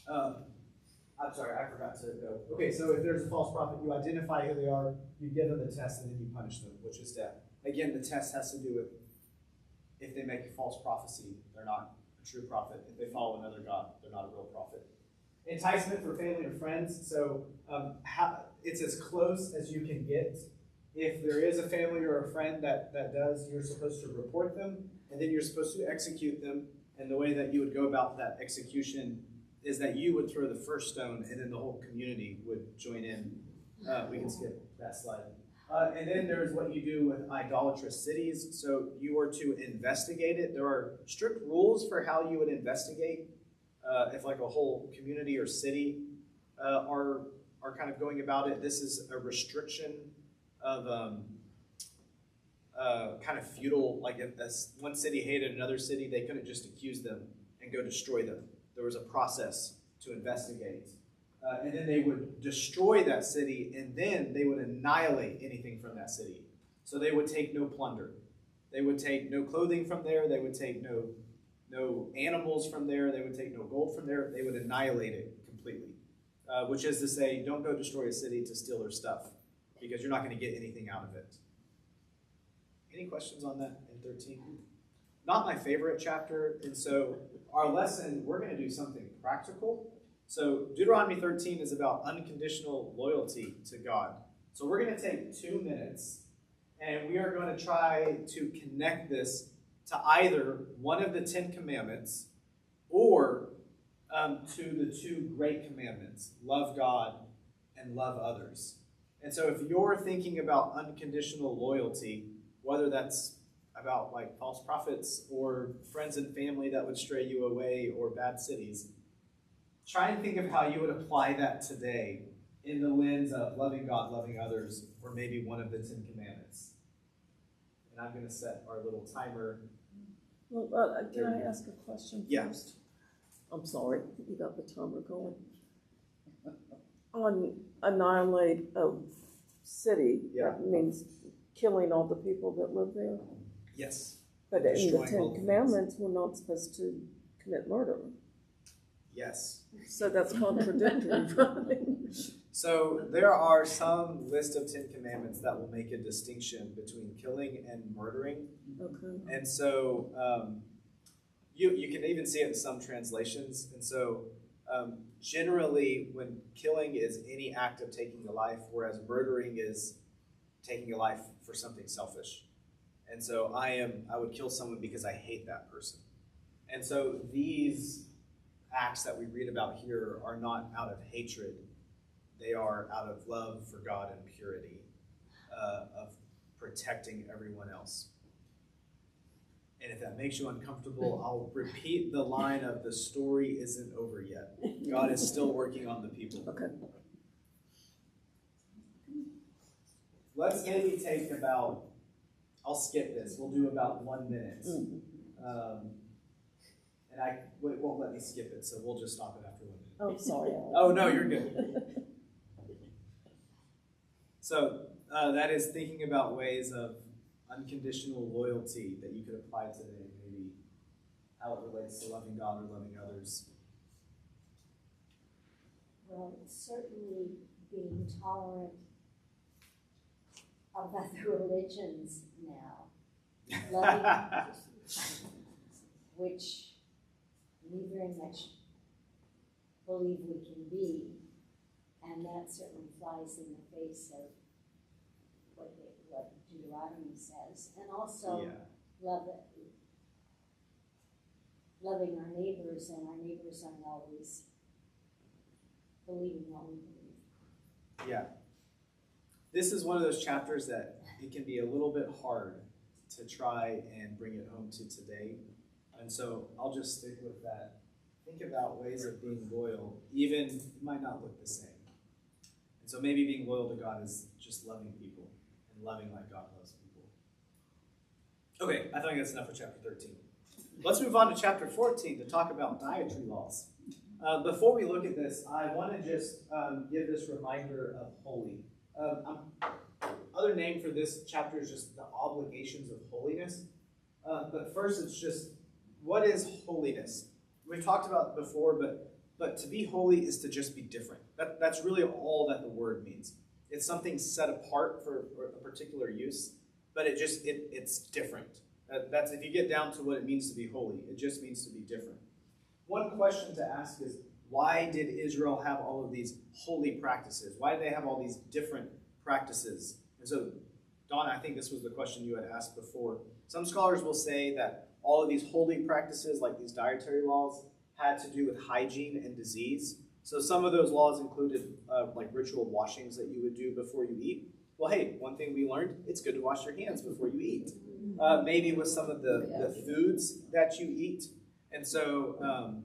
I'm sorry, I forgot to go. Okay, so if there's a false prophet, you identify who they are, you give them the test, and then you punish them, which is death. Again, the test has to do with if they make a false prophecy, they're not a true prophet. If they follow another god, they're not a real prophet. Enticement for family and friends. So it's as close as you can get. If there is a family or a friend that does, you're supposed to report them, and then you're supposed to execute them. And the way that you would go about that execution is that you would throw the first stone, and then the whole community would join in. We can skip that slide. And then there's what you do with idolatrous cities. So you are to investigate it. There are strict rules for how you would investigate if like a whole community or city are kind of going about it. This is a restriction of kind of feudal, like if one city hated another city, they couldn't just accuse them and go destroy them. There was a process to investigate. And then they would destroy that city, and then they would annihilate anything from that city. So they would take no plunder. They would take no clothing from there. They would take no animals from there. They would take no gold from there. They would annihilate it completely. Which is to say, don't go destroy a city to steal their stuff, because you're not going to get anything out of it. Any questions on that in 13? Not my favorite chapter, and so our lesson, we're going to do something practical. So Deuteronomy 13 is about unconditional loyalty to God. So we're going to take 2 minutes, and we are going to try to connect this to either one of the 10 commandments or to the 2 great commandments, love God and love others. And so if you're thinking about unconditional loyalty, whether that's about like false prophets or friends and family that would stray you away or bad cities, try and think of how you would apply that today in the lens of loving God, loving others, or maybe one of the 10 commandments. And I'm going to set our little timer. Well, can I ask a question Yeah. first? I'm sorry, you got the timer going. On annihilate a city, Yeah. that means killing all the people that live there. Yes. But in the Destroying all Ten the Commandments, we're not supposed to commit murder. Yes. So that's contradictory, right? So there are some list of 10 commandments that will make a distinction between killing and murdering. Okay. And so you can even see it in some translations. And so generally when killing is any act of taking a life, whereas murdering is taking a life for something selfish. And so I would kill someone because I hate that person. And so these acts that we read about here are not out of hatred. They are out of love for God and purity, of protecting everyone else. And if that makes you uncomfortable, I'll repeat the line of the story isn't over yet. God is still working on the people. Okay. Let's maybe take about, I'll skip this. We'll do about 1 minute. And it won't let me skip it, so we'll just stop it after 1 minute. Oh, sorry. Oh, no, you're good. So that is thinking about ways of unconditional loyalty that you could apply today, maybe how it relates to loving God or loving others. Well, certainly being tolerant of other religions now, loving, which we very much believe we can be, and that certainly flies in the face of what Deuteronomy says, and also loving our neighbors, and our neighbors aren't always believing what we believe. Yeah. This is one of those chapters that it can be a little bit hard to try and bring it home to today. And so I'll just stick with that. Think about ways of being loyal, even it might not look the same. And so maybe being loyal to God is just loving people and loving like God loves people. Okay, I think that's enough for chapter 13. Let's move on to chapter 14 to talk about dietary laws. Before we look at this, I want to just give this reminder of holy. Other name for this chapter is just the obligations of holiness. But first, it's just, what is holiness? We've talked about it before, but to be holy is to just be different. That's really all that the word means. It's something set apart for a particular use, but it's different. That's if you get down to what it means to be holy, it just means to be different. One question to ask is, why did Israel have all of these holy practices? Why did they have all these different practices? And so, Dawn, I think this was the question you had asked before. Some scholars will say that all of these holy practices, like these dietary laws, had to do with hygiene and disease. So some of those laws included like ritual washings that you would do before you eat. Well, hey, one thing we learned, it's good to wash your hands before you eat. Maybe with some of the foods that you eat. And so,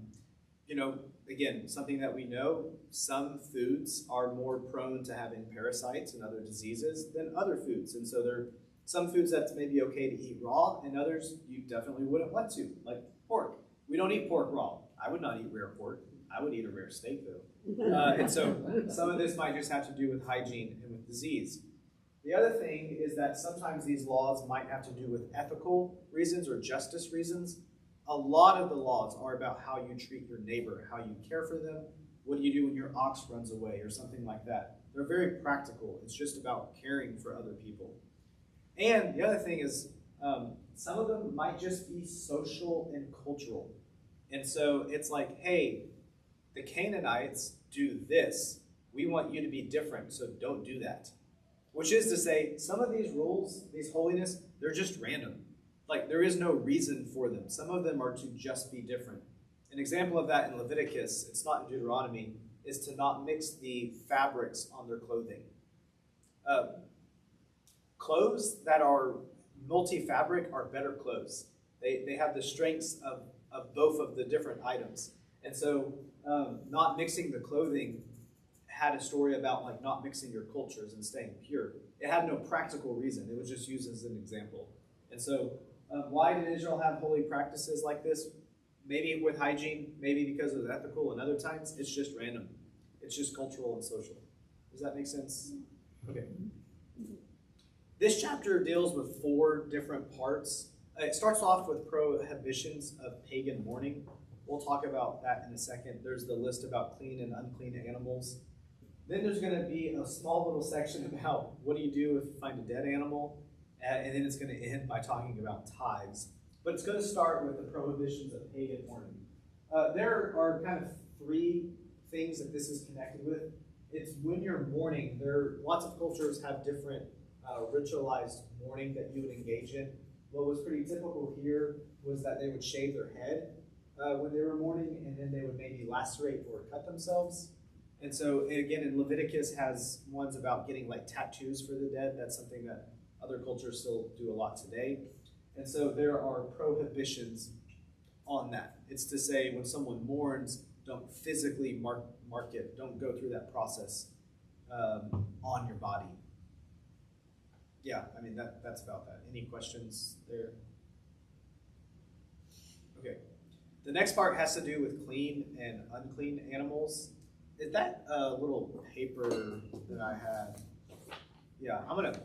again, something that we know, some foods are more prone to having parasites and other diseases than other foods. And so there are some foods that's maybe okay to eat raw, and others you definitely wouldn't want to, like pork. We don't eat pork raw. I would not eat rare pork. I would eat a rare steak, though. And so some of this might just have to do with hygiene and with disease. The other thing is that sometimes these laws might have to do with ethical reasons or justice reasons. A lot of the laws are about how you treat your neighbor, how you care for them. What do you do when your ox runs away or something like that? They're very practical. It's just about caring for other people. And the other thing is some of them might just be social and cultural. And so it's like, hey, the Canaanites do this. We want you to be different, so don't do that. Which is to say, some of these rules, these holiness, they're just random. Like, there is no reason for them. Some of them are to just be different. An example of that in Leviticus, it's not in Deuteronomy, is to not mix the fabrics on their clothing. Clothes that are multi-fabric are better clothes. They have the strengths of both of the different items. And so not mixing the clothing had a story about like not mixing your cultures and staying pure. It had no practical reason. It was just used as an example. And so why did Israel have holy practices like this? Maybe with hygiene, maybe because it was ethical, and other times it's just random. It's just cultural and social. Does that make sense? Okay. This chapter deals with 4 different parts. It starts off with prohibitions of pagan mourning. We'll talk about that in a second. There's the list about clean and unclean animals. Then there's going to be a small little section about what do you do if you find a dead animal, and then it's going to end by talking about tithes. But it's going to start with the prohibitions of pagan mourning. There are kind of 3 things that this is connected with. It's when you're mourning, lots of cultures have different ritualized mourning that you would engage in. What was pretty typical here was that they would shave their head when they were mourning, and then they would maybe lacerate or cut themselves. And so, again, in Leviticus has ones about getting like tattoos for the dead. That's something that other cultures still do a lot today. And so there are prohibitions on that. It's to say when someone mourns, don't physically mark it. Don't go through that process on your body. Yeah, I mean, that's about that. Any questions there? Okay. The next part has to do with clean and unclean animals. Is that little paper that I had? Yeah, I'm going to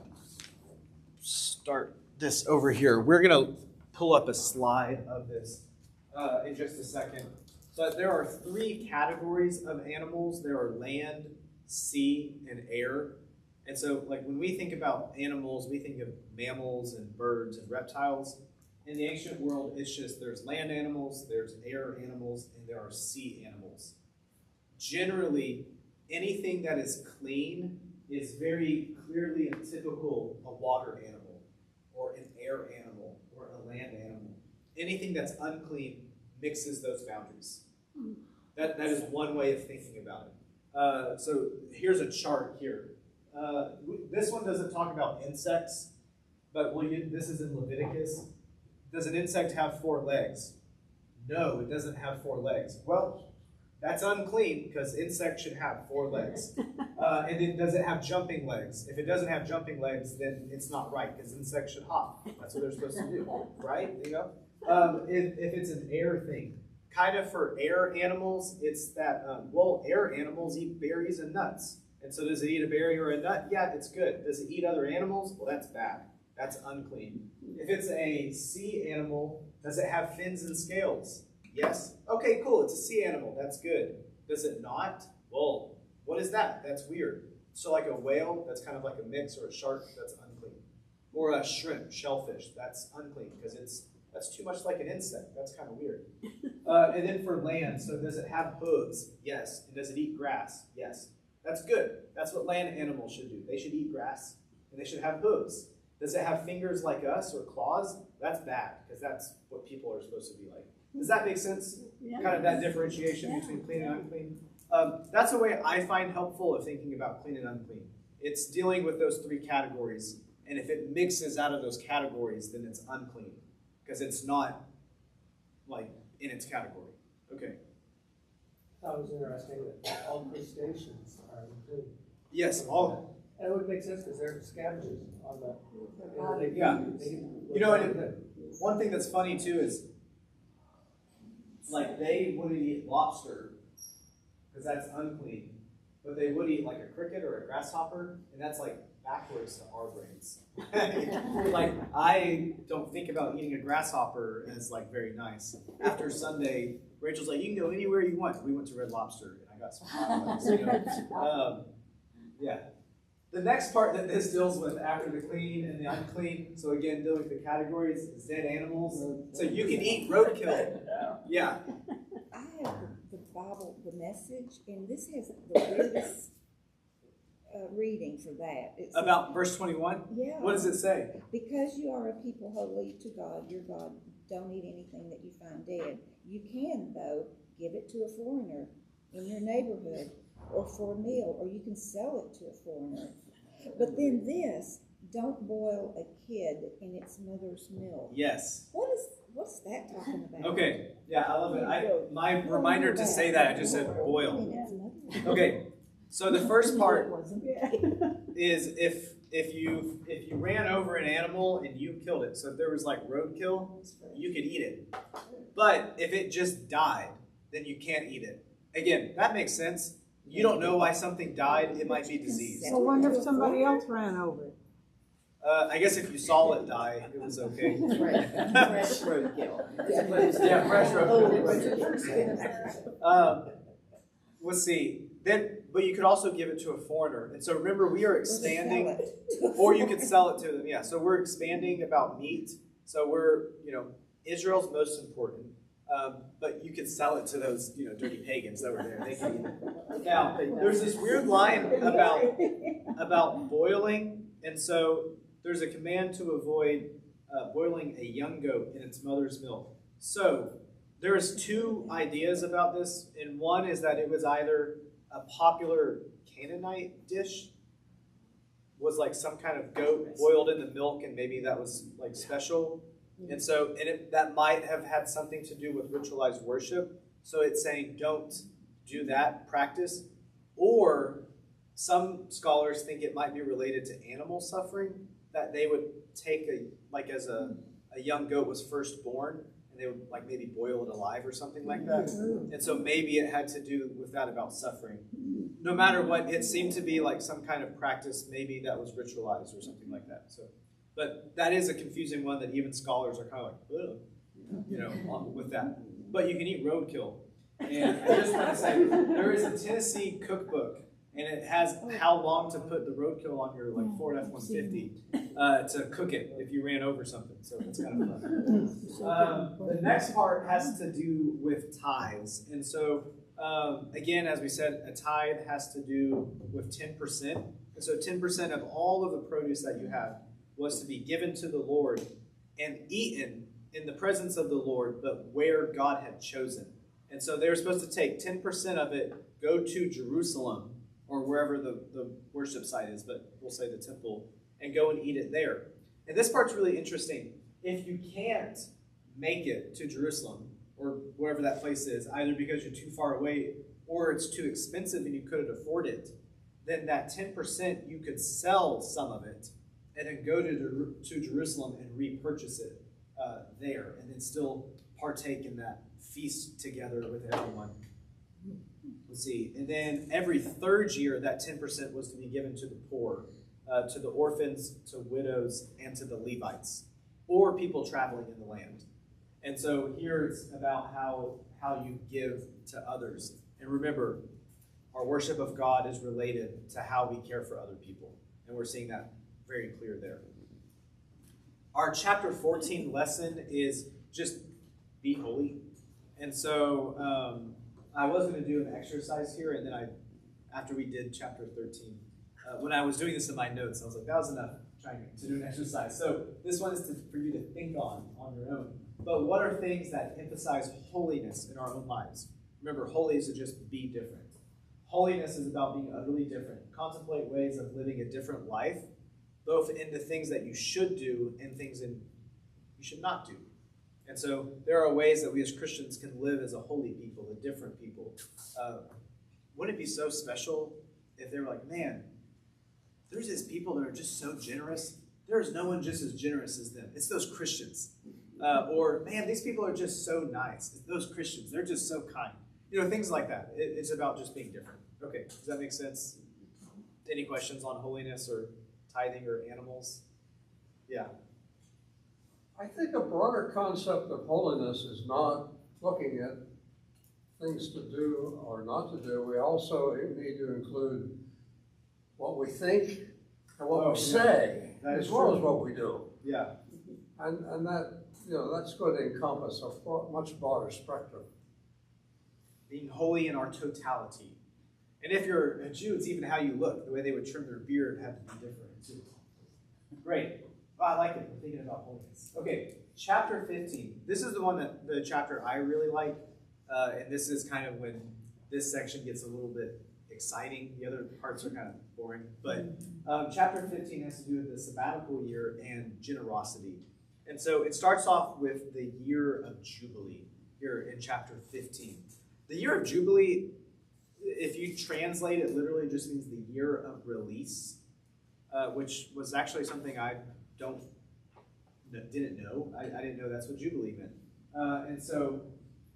start this over here. We're going to pull up a slide of this in just a second. So there are 3 categories of animals. There are land, sea, and air. And so like when we think about animals, we think of mammals and birds and reptiles. In the ancient world, it's just there's land animals, there's air animals, and there are sea animals. Generally, anything that is clean is very clearly and typical a water animal, or an air animal, or a land animal. Anything that's unclean mixes those boundaries. That is one way of thinking about it. So here's a chart here. This one doesn't talk about insects, but this is in Leviticus. Does an insect have 4 legs? No, it doesn't have 4 legs. Well, that's unclean because insects should have 4 legs. And then does it have jumping legs? If it doesn't have jumping legs, then it's not right because insects should hop. That's what they're supposed to do, right? You know? If it's an air thing, kind of for air animals, it's that, air animals eat berries and nuts. And so does it eat a berry or a nut? Yeah, it's good. Does it eat other animals? Well, that's bad. That's unclean. If it's a sea animal, does it have fins and scales? Yes. Okay, cool. It's a sea animal. That's good. Does it not? Well, what is that? That's weird. So like a whale, that's kind of like a mix, or a shark, that's unclean. Or a shrimp, shellfish, that's unclean because that's too much like an insect. That's kind of weird. And then for land, so does it have hooves? Yes. And does it eat grass? Yes. That's good. That's what land animals should do. They should eat grass, and they should have hooves. Does it have fingers like us or claws? That's bad, because that's what people are supposed to be like. Does that make sense? Yeah. Kind of that differentiation between clean and unclean. That's a way I find helpful of thinking about clean and unclean. It's dealing with those 3 categories, and if it mixes out of those categories, then it's unclean, because it's not like in its category. Okay. That was interesting that all crustaceans are included. Yes, all. And it would make sense because they're scavengers on the. Yeah. You know, one thing that's funny too is, like, they wouldn't eat lobster because that's unclean, but they would eat like a cricket or a grasshopper, and that's like backwards to our brains. Like, I don't think about eating a grasshopper as like very nice. After Sunday, Rachel's like, you can go anywhere you want. We went to Red Lobster, and I got some hot dogs, you know. Yeah. The next part that this deals with after the clean and the unclean, so again, dealing with the categories, is dead animals. So you can eat roadkill. Yeah. I have the Bible, the Message, and this has the weirdest reading for that. It says, About verse 21? yeah. What does it say? Because you are a people holy to God, your God, don't eat anything that you find dead. You can, though, give it to a foreigner in your neighborhood or for a meal, or you can sell it to a foreigner. But then this, don't boil a kid in its mother's milk. Yes. What's that talking about? Okay. Yeah, I love it. My reminder to say that, I just said boil. Okay. So the first part is if you ran over an animal and you killed it. So if there was like roadkill, you could eat it. But if it just died, then you can't eat it. Again, that makes sense. You don't know why something died. It might be disease. So what if somebody else ran over it? I guess if you saw it die, it was okay. Fresh roadkill. Yeah, fresh roadkill. Let's see. Then, but you could also give it to a foreigner. And so remember, we are expanding, or you could sell it to them. Yeah. So we're expanding about meat. So we're, Israel's most important. But you could sell it to those, dirty pagans that were there. They could eat it. Now, there's this weird line about boiling, and so there's a command to avoid boiling a young goat in its mother's milk. So there's two ideas about this, and one is that it was either a popular Canaanite dish, was like some kind of goat boiled in the milk, and maybe that was like special. And so, that might have had something to do with ritualized worship. So it's saying don't do that practice. Or some scholars think it might be related to animal suffering, that they would take as a young goat was first born, and they would like maybe boil it alive or something like that. And so maybe it had to do with that about suffering. No matter what, it seemed to be like some kind of practice, maybe that was ritualized or something like that. So. But that is a confusing one that even scholars are kind of like, with that. But you can eat roadkill. And I just want to say, there is a Tennessee cookbook, and it has how long to put the roadkill on your Ford F-150 to cook it if you ran over something. So it's kind of fun. The next part has to do with tithes. And so, again, as we said, a tithe has to do with 10%. And so 10% of all of the produce that you have was to be given to the Lord and eaten in the presence of the Lord, but where God had chosen. And so they were supposed to take 10% of it, go to Jerusalem, or wherever the worship site is, but we'll say the temple, and go and eat it there. And this part's really interesting. If you can't make it to Jerusalem, or wherever that place is, either because you're too far away, or it's too expensive and you couldn't afford it, then that 10% you could sell some of it, and then go to Jerusalem and repurchase it there, and then still partake in that feast together with everyone. Let's see. And then every third year, that 10% was to be given to the poor, to the orphans, to widows, and to the Levites, or people traveling in the land. And so here it's about how you give to others. And remember, our worship of God is related to how we care for other people. And we're seeing that very clear there. Our chapter 14 lesson is just be holy. And so I was going to do an exercise here, and then after we did chapter 13, when I was doing this in my notes, I was like, that was enough trying to do an exercise. So this one is for you to think on your own. But what are things that emphasize holiness in our own lives? Remember, holy is to just be different. Holiness is about being utterly different. Contemplate ways of living a different life, both in the things that you should do and things you should not do. And so there are ways that we as Christians can live as a holy people, a different people. Wouldn't it be so special if they were like, man, there's these people that are just so generous. There's no one just as generous as them. It's those Christians. Or, man, these people are just so nice. It's those Christians. They're just so kind. Things like that. It's about just being different. Okay, does that make sense? Any questions on holiness or tithing or animals? Yeah. I think a broader concept of holiness is not looking at things to do or not to do. We also need to include what we think and what we say, as well as what we do. Yeah. And that, that's going to encompass a much broader spectrum. being holy in our totality. And if you're a Jew, it's even how you look. The way they would trim their beard had to be different too. Great. Oh, I like it. I'm thinking about holiness. Okay, chapter 15. This is the chapter I really like. And this is kind of when this section gets a little bit exciting. The other parts are kind of boring. But chapter 15 has to do with the sabbatical year and generosity. And so it starts off with the year of Jubilee here in chapter 15. The year of Jubilee, if you translate it literally, just means the year of release, which was actually something I didn't know. I didn't know that's what Jubilee meant. And so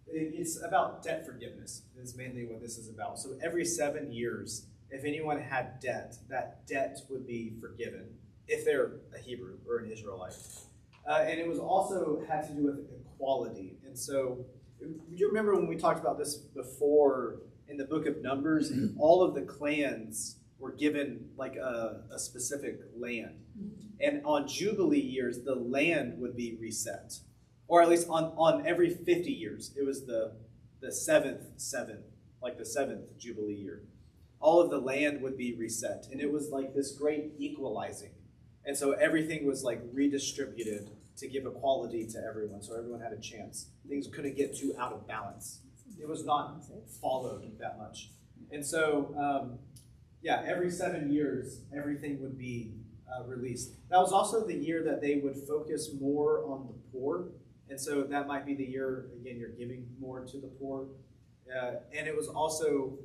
it's about debt forgiveness is mainly what this is about. So every 7 years, if anyone had debt, that debt would be forgiven if they're a Hebrew or an Israelite. And it was also had to do with equality. And so you remember when we talked about this before in the book of Numbers, all of the clans were given like a specific land. And on Jubilee years, the land would be reset. Or at least on every 50 years, it was the seventh Jubilee year. All of the land would be reset. And it was like this great equalizing. And so everything was like redistributed to give equality to everyone. So everyone had a chance. Things couldn't get too out of balance. It was not followed that much. And so, every 7 years, everything would be released. That was also the year that they would focus more on the poor. And so that might be the year, again, you're giving more to the poor. And it was also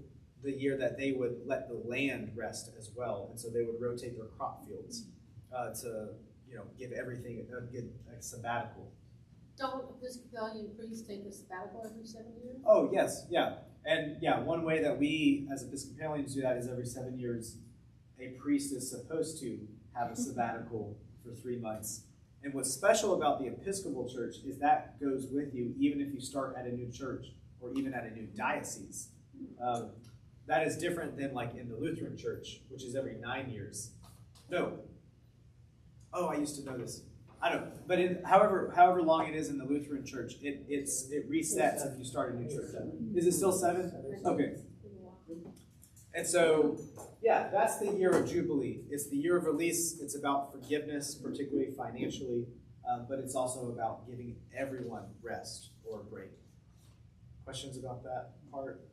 the year that they would let the land rest as well. And so they would rotate their crop fields to give everything a sabbatical. Don't Episcopalian priests take a sabbatical every 7 years? Oh, yes, yeah. And one way that we as Episcopalians do that is every 7 years, a priest is supposed to have a sabbatical for 3 months. And what's special about the Episcopal Church is that goes with you even if you start at a new church or even at a new diocese. That is different than like in the Lutheran Church, which is every 9 years. No. Oh, I used to know this. I don't know. But however long it is in the Lutheran Church, it resets if you start a new church. Is it still 7? Okay. And so, that's the year of Jubilee. It's the year of release. It's about forgiveness, particularly financially, but it's also about giving everyone rest or a break. Questions about that part?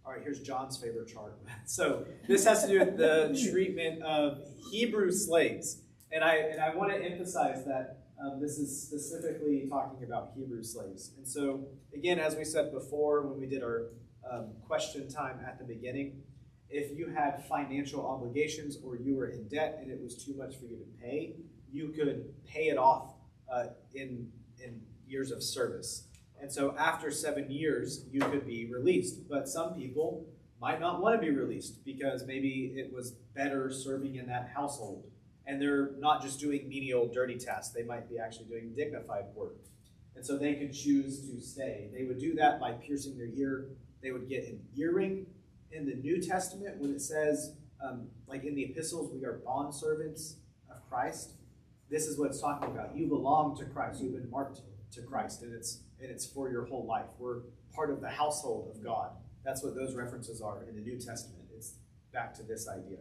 All right, here's John's favorite chart. So this has to do with the treatment of Hebrew slaves. And I want to emphasize that this is specifically talking about Hebrew slaves. And so, again, as we said before when we did our question time at the beginning, if you had financial obligations or you were in debt and it was too much for you to pay, you could pay it off in years of service. And so after 7 years, you could be released. But some people might not want to be released because maybe it was better serving in that household. And they're not just doing menial, dirty tasks. They might be actually doing dignified work. And so they could choose to stay. They would do that by piercing their ear. They would get an earring. In the New Testament, when it says, like in the epistles, we are bondservants of Christ, this is what it's talking about. You belong to Christ. You've been marked to Christ, and it's for your whole life. We're part of the household of God. That's what those references are in the New Testament. It's back to this idea.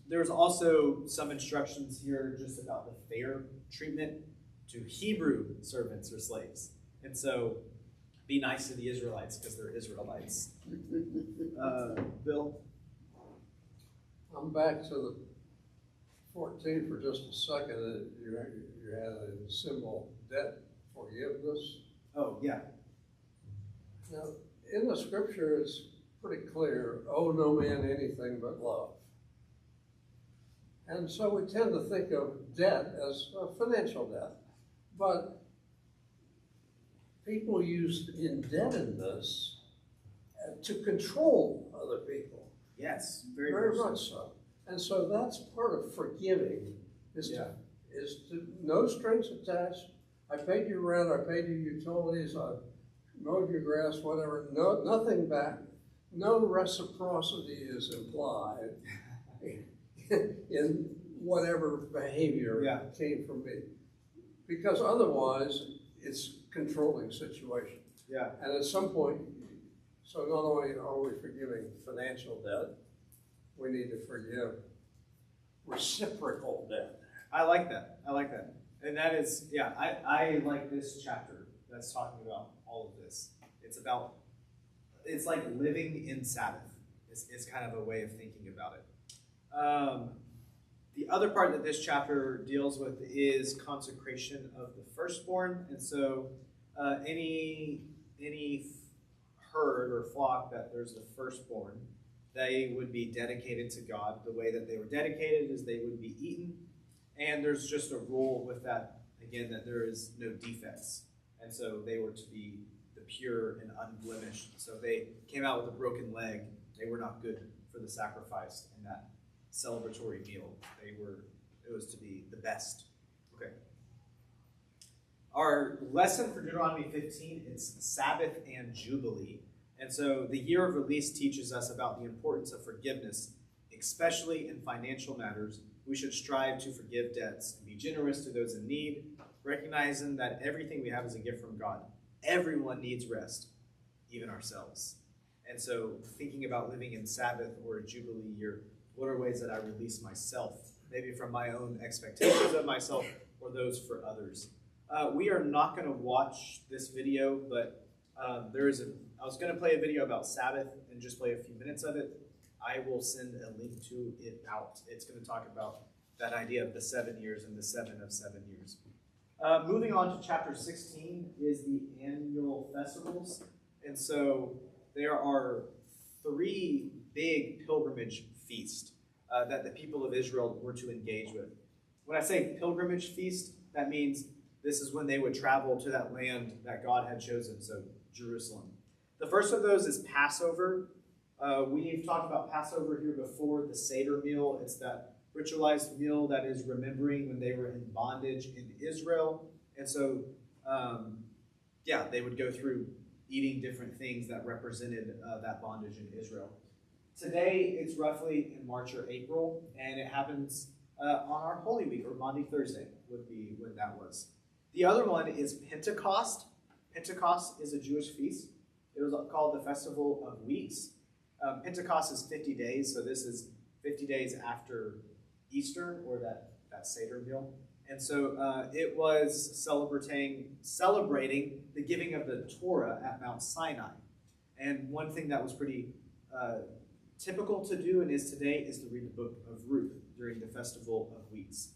There's also some instructions here just about the fair treatment to Hebrew servants or slaves. And so be nice to the Israelites because they're Israelites. Bill? I'm back to the 14 for just a second. You had a symbol, debt forgiveness. Oh, yeah. Now, in the scripture, it's pretty clear, owe no man anything but love. And so we tend to think of debt as a financial debt. But people use indebtedness to control other people. Yes, very much so. And so that's part of forgiving, is to no strings attached. I paid your rent, I paid your utilities, I mowed your grass, whatever, nothing back. No reciprocity is implied in whatever behavior came from me. Because otherwise, it's a controlling situation. Yeah. And at some point, so not only are we forgiving financial debt, we need to forgive reciprocal debt. I like that. I like that. And that is, yeah, I like this chapter that's talking about all of this. It's like living in Sabbath is kind of a way of thinking about it. The other part that this chapter deals with is consecration of the firstborn. And so any herd or flock that there's the firstborn, they would be dedicated to God. The way that they were dedicated is they would be eaten. And there's just a rule with that, again, that there is no defects. And so they were to be the pure and unblemished. So if they came out with a broken leg, they were not good for the sacrifice in that celebratory meal. It was to be the best. Okay. Our lesson for Deuteronomy 15 is Sabbath and Jubilee. And so the year of release teaches us about the importance of forgiveness, especially in financial matters. We should strive to forgive debts and be generous to those in need, recognizing that everything we have is a gift from God. Everyone needs rest, even ourselves. And so thinking about living in Sabbath or a Jubilee year, what are ways that I release myself, maybe from my own expectations of myself or those for others? We are not going to watch this video, but I was going to play a video about Sabbath and just play a few minutes of it. I will send a link to it out. It's going to talk about that idea of the 7 years and the 7 of 7 years. Moving on to chapter 16 is the annual festivals. And so there are 3 big pilgrimage feasts that the people of Israel were to engage with. When I say pilgrimage feast, that means this is when they would travel to that land that God had chosen, so Jerusalem. The first of those is Passover. We've talked about Passover here before, the Seder meal. It's that ritualized meal that is remembering when they were in bondage in Israel. And so, they would go through eating different things that represented that bondage in Israel. Today, it's roughly in March or April, and it happens on our Holy Week, or Maundy Thursday would be when that was. The other one is Pentecost. Pentecost is a Jewish feast. It was called the Festival of Weeks. Pentecost is 50 days, so this is 50 days after Easter, or that Seder meal. And so it was celebrating the giving of the Torah at Mount Sinai. And one thing that was pretty typical to do and is today is to read the book of Ruth during the Festival of Weeks.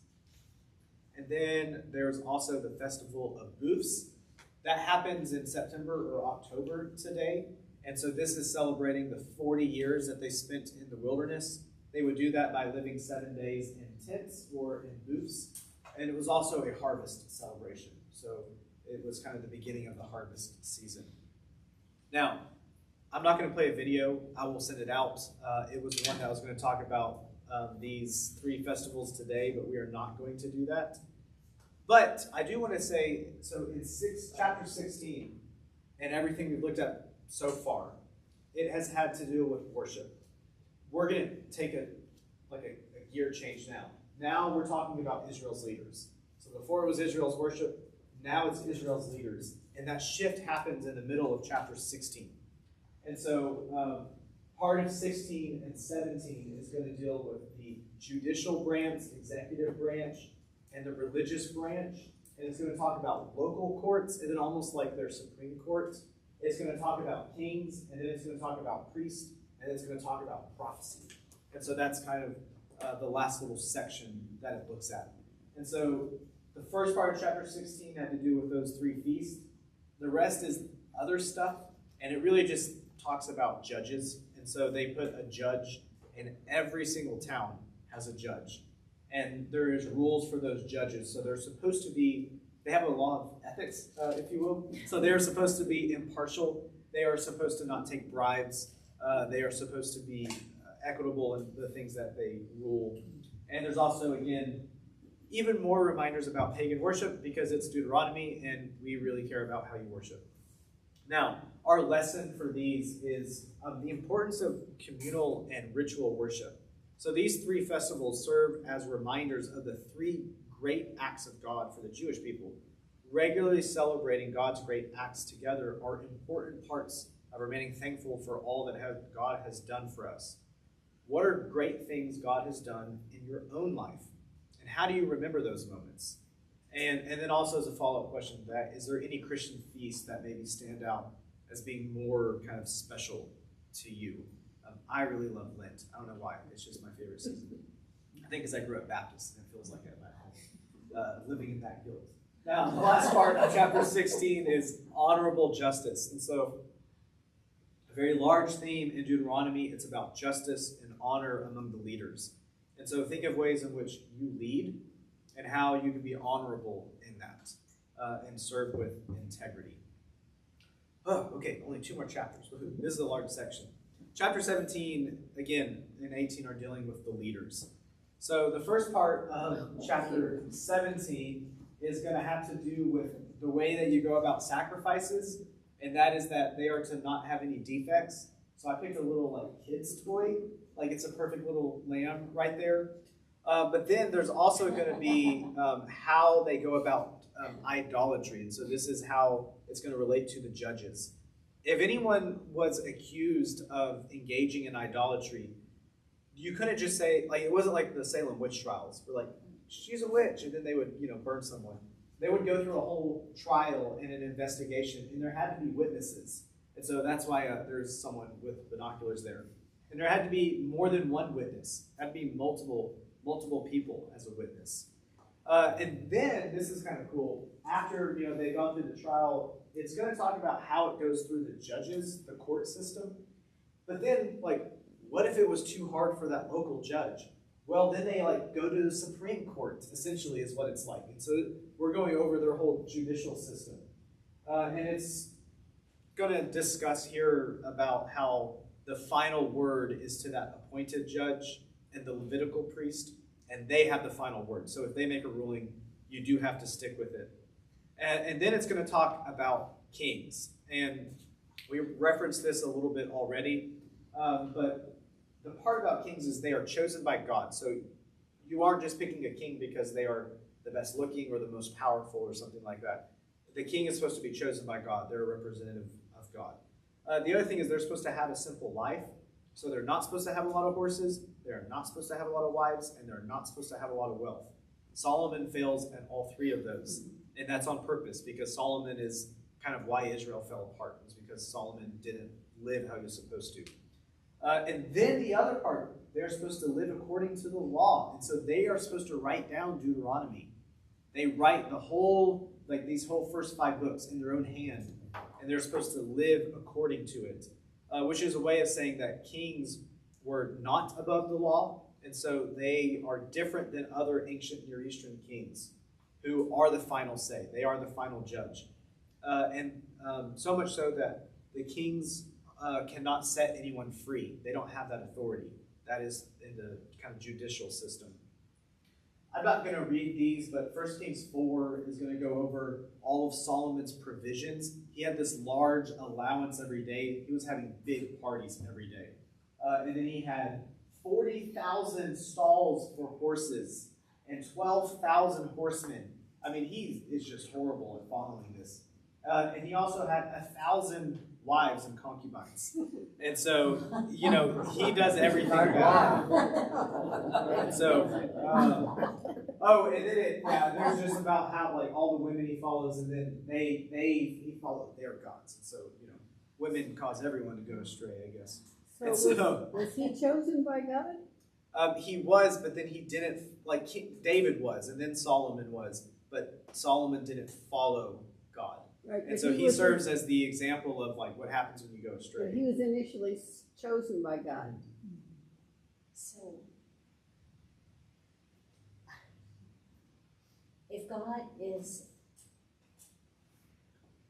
And then there's also the Festival of Booths. That happens in September or October today. And so this is celebrating the 40 years that they spent in the wilderness. They would do that by living 7 days in tents or in booths. And it was also a harvest celebration. So it was kind of the beginning of the harvest season. Now, I'm not going to play a video. I will send it out. It was one that I was going to talk about these 3 festivals today, but we are not going to do that. But I do want to say, so in chapter 16, and everything we've looked at so far, it has had to do with worship. We're going to take a gear change now. Now we're talking about Israel's leaders. So before it was Israel's worship, now it's Israel's leaders. And that shift happens in the middle of chapter 16. And so part of 16 and 17 is going to deal with the judicial branch, executive branch, and the religious branch. And it's going to talk about local courts, and then almost like their Supreme Court. It's going to talk about kings, and then it's going to talk about priests, and then it's going to talk about prophecy. And so that's kind of the last little section that it looks at. And so the first part of chapter 16 had to do with those 3 feasts. The rest is other stuff, and it really just talks about judges. And so they put a judge, in every single town has a judge. And there is rules for those judges. So they're supposed to be, they have a law of ethics, if you will. So they're supposed to be impartial. They are supposed to not take bribes. They are supposed to be equitable in the things that they rule. And there's also, again, even more reminders about pagan worship because it's Deuteronomy and we really care about how you worship. Now, our lesson for these is the importance of communal and ritual worship. So these 3 festivals serve as reminders of the 3 great acts of God for the Jewish people. regularly celebrating God's great acts together are important parts of remaining thankful for all that God has done for us. What are great things God has done in your own life? And how do you remember those moments? And then also as a follow-up question to that, is there any Christian feast that maybe stand out as being more kind of special to you? I really love Lent. I don't know why. It's just my favorite season. I think because I grew up Baptist, and it feels like it at my home, living in that guilt. Now, the last part of chapter 16 is honorable justice. And so, a very large theme in Deuteronomy, it's about justice and honor among the leaders. And so think of ways in which you lead and how you can be honorable in that and serve with integrity. Oh, okay, only 2 more chapters. This is a large section. Chapter 17, again, and 18 are dealing with the leaders. So the first part of chapter 17 is going to have to do with the way that you go about sacrifices, and that is that they are to not have any defects. So I picked a little like kid's toy, like it's a perfect little lamb right there. But then there's also going to be how they go about idolatry, and so this is how it's going to relate to the judges. If anyone was accused of engaging in idolatry, you couldn't just say, like, it wasn't like the Salem witch trials, where like, she's a witch, and then they would, burn someone. They would go through a whole trial and an investigation, and there had to be witnesses. And so that's why there's someone with binoculars there. And there had to be more than one witness. There had to be multiple people as a witness. And then, this is kind of cool, after they've gone through the trial, it's going to talk about how it goes through the judges, the court system. But then, what if it was too hard for that local judge? Well, then they go to the Supreme Court, essentially, is what it's like. And so we're going over their whole judicial system. And it's going to discuss here about how the final word is to that appointed judge and the Levitical priest, and they have the final word. So if they make a ruling, you do have to stick with it. And then it's going to talk about kings. And we referenced this a little bit already, but the part about kings is they are chosen by God. So you aren't just picking a king because they are the best looking or the most powerful or something like that. The king is supposed to be chosen by God. They're a representative of God. The other thing is they're supposed to have a simple life. So they're not supposed to have a lot of horses, they're not supposed to have a lot of wives, and they're not supposed to have a lot of wealth. Solomon fails at all 3 of those. And that's on purpose, because Solomon is kind of why Israel fell apart. It was because Solomon didn't live how he was supposed to. And then the other part, they're supposed to live according to the law. And so they are supposed to write down Deuteronomy. They write the whole, these whole first 5 books in their own hand. And they're supposed to live according to it. Which is a way of saying that kings were not above the law. And so they are different than other ancient Near Eastern kings who are the final say. They are the final judge. And so much so that the kings cannot set anyone free. They don't have that authority. That is in the kind of judicial system. I'm not going to read these, but 1 Kings 4 is going to go over all of Solomon's provisions. He had this large allowance every day. He was having big parties every day. And then he had 40,000 stalls for horses and 12,000 horsemen. I mean, he is just horrible at following this. And he also had 1,000 wives and concubines. And so, he does everything bad. And so, and then there's just about how, all the women he follows, and then he followed their gods. And so, women cause everyone to go astray, I guess. So was he chosen by God? He was, but then he didn't, David was, and then Solomon was, but Solomon didn't follow God. Right, and so he serves as the example of what happens when you go astray. But he was initially chosen by God. So, if God is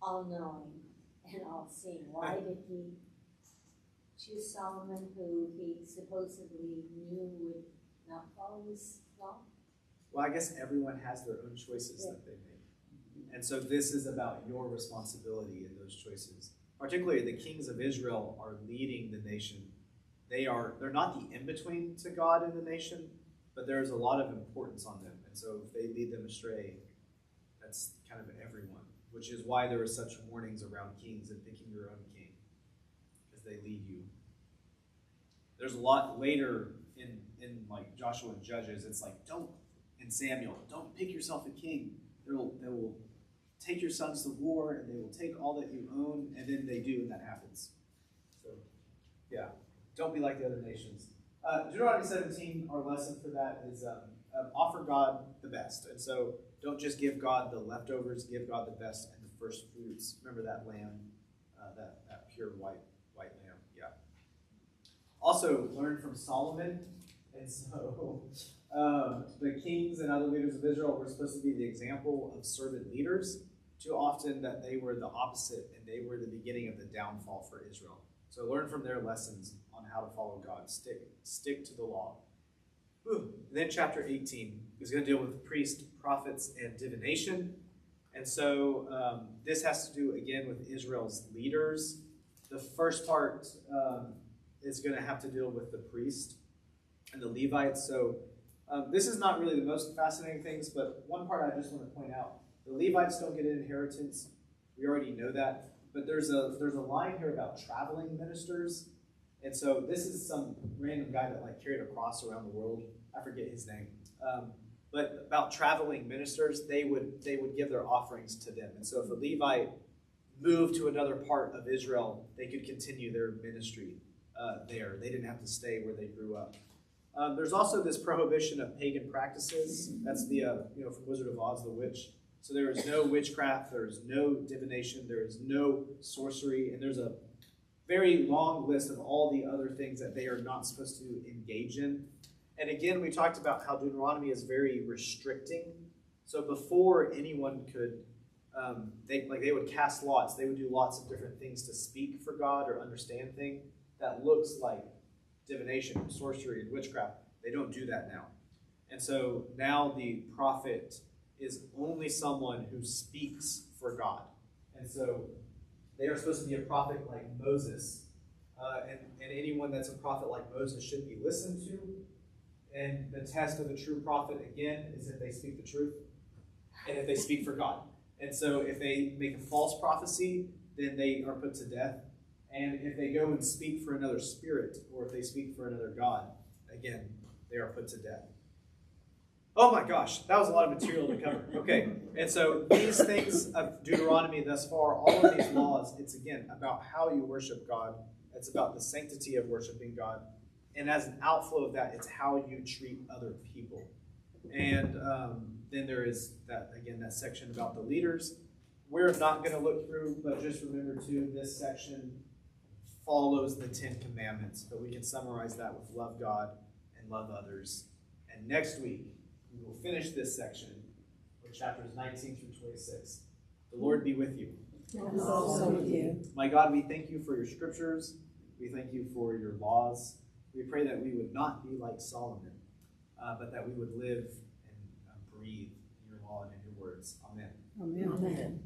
all-knowing and all-seeing, why did he choose Solomon, who he supposedly knew would not follow his law? Well, I guess everyone has their own choices that they make. And so this is about your responsibility in those choices. Particularly the kings of Israel are leading the nation. They're not the in-between to God in the nation, but there's a lot of importance on them. And so if they lead them astray, That's kind of everyone, which is why there are such warnings around kings and picking your own king, because they lead you. There's a lot later in like Joshua and Judges. It's like, in Samuel, don't pick yourself a king. They will take your sons to war, and they will take all that you own, and then they do, and that happens. So, yeah, don't be like the other nations. Deuteronomy 17, our lesson for that is offer God the best. And so don't just give God the leftovers, give God the best and the first fruits. Remember that lamb, that pure white lamb. Yeah. Also, learn from Solomon. And so the kings and other leaders of Israel were supposed to be the example of servant leaders. Too often that they were the opposite, and they were the beginning of the downfall for Israel. So learn from their lessons on how to follow God. Stick to the law. And then chapter 18 is going to deal with priests, prophets, and divination. And so this has to do, again, with Israel's leaders. The first part is going to have to deal with the priest and the Levites. So this is not really the most fascinating things, but one part I just want to point out. The Levites don't get an inheritance. We already know that. But there's a line here about traveling ministers. And so this is some random guy that like carried a cross around the world. I forget his name. But about traveling ministers, they would give their offerings to them. And so if a Levite moved to another part of Israel, they could continue their ministry there. They didn't have to stay where they grew up. There's also this prohibition of pagan practices. That's the from Wizard of Oz, the witch. So there is no witchcraft, there is no divination, there is no sorcery, and there's a very long list of all the other things that they are not supposed to engage in. And again, we talked about how Deuteronomy is very restricting. So before anyone could, they would cast lots. They would do lots of different things to speak for God or understand things that looks like divination, sorcery, and witchcraft. They don't do that now. And so now the prophet is only someone who speaks for God. And so they are supposed to be a prophet like Moses. And anyone that's a prophet like Moses should be listened to. And the test of a true prophet, again, is if they speak the truth and if they speak for God. And so if they make a false prophecy, then they are put to death. And if they go and speak for another spirit, or if they speak for another god, again, they are put to death. Oh my gosh, that was a lot of material to cover. Okay, and so these things of Deuteronomy thus far, all of these laws, it's again about how you worship God. It's about the sanctity of worshiping God. And as an outflow of that, it's how you treat other people. And then there is that section about the leaders. We're not going to look through, but just remember too, this section follows the 10 Commandments. But we can summarize that with love God and love others. And next week, we will finish this section with chapters 19 through 26. The Lord be with you. And also with you. My God, we thank you for your scriptures. We thank you for your laws. We pray that we would not be like Solomon, but that we would live and breathe in your law and in your words. Amen. Amen.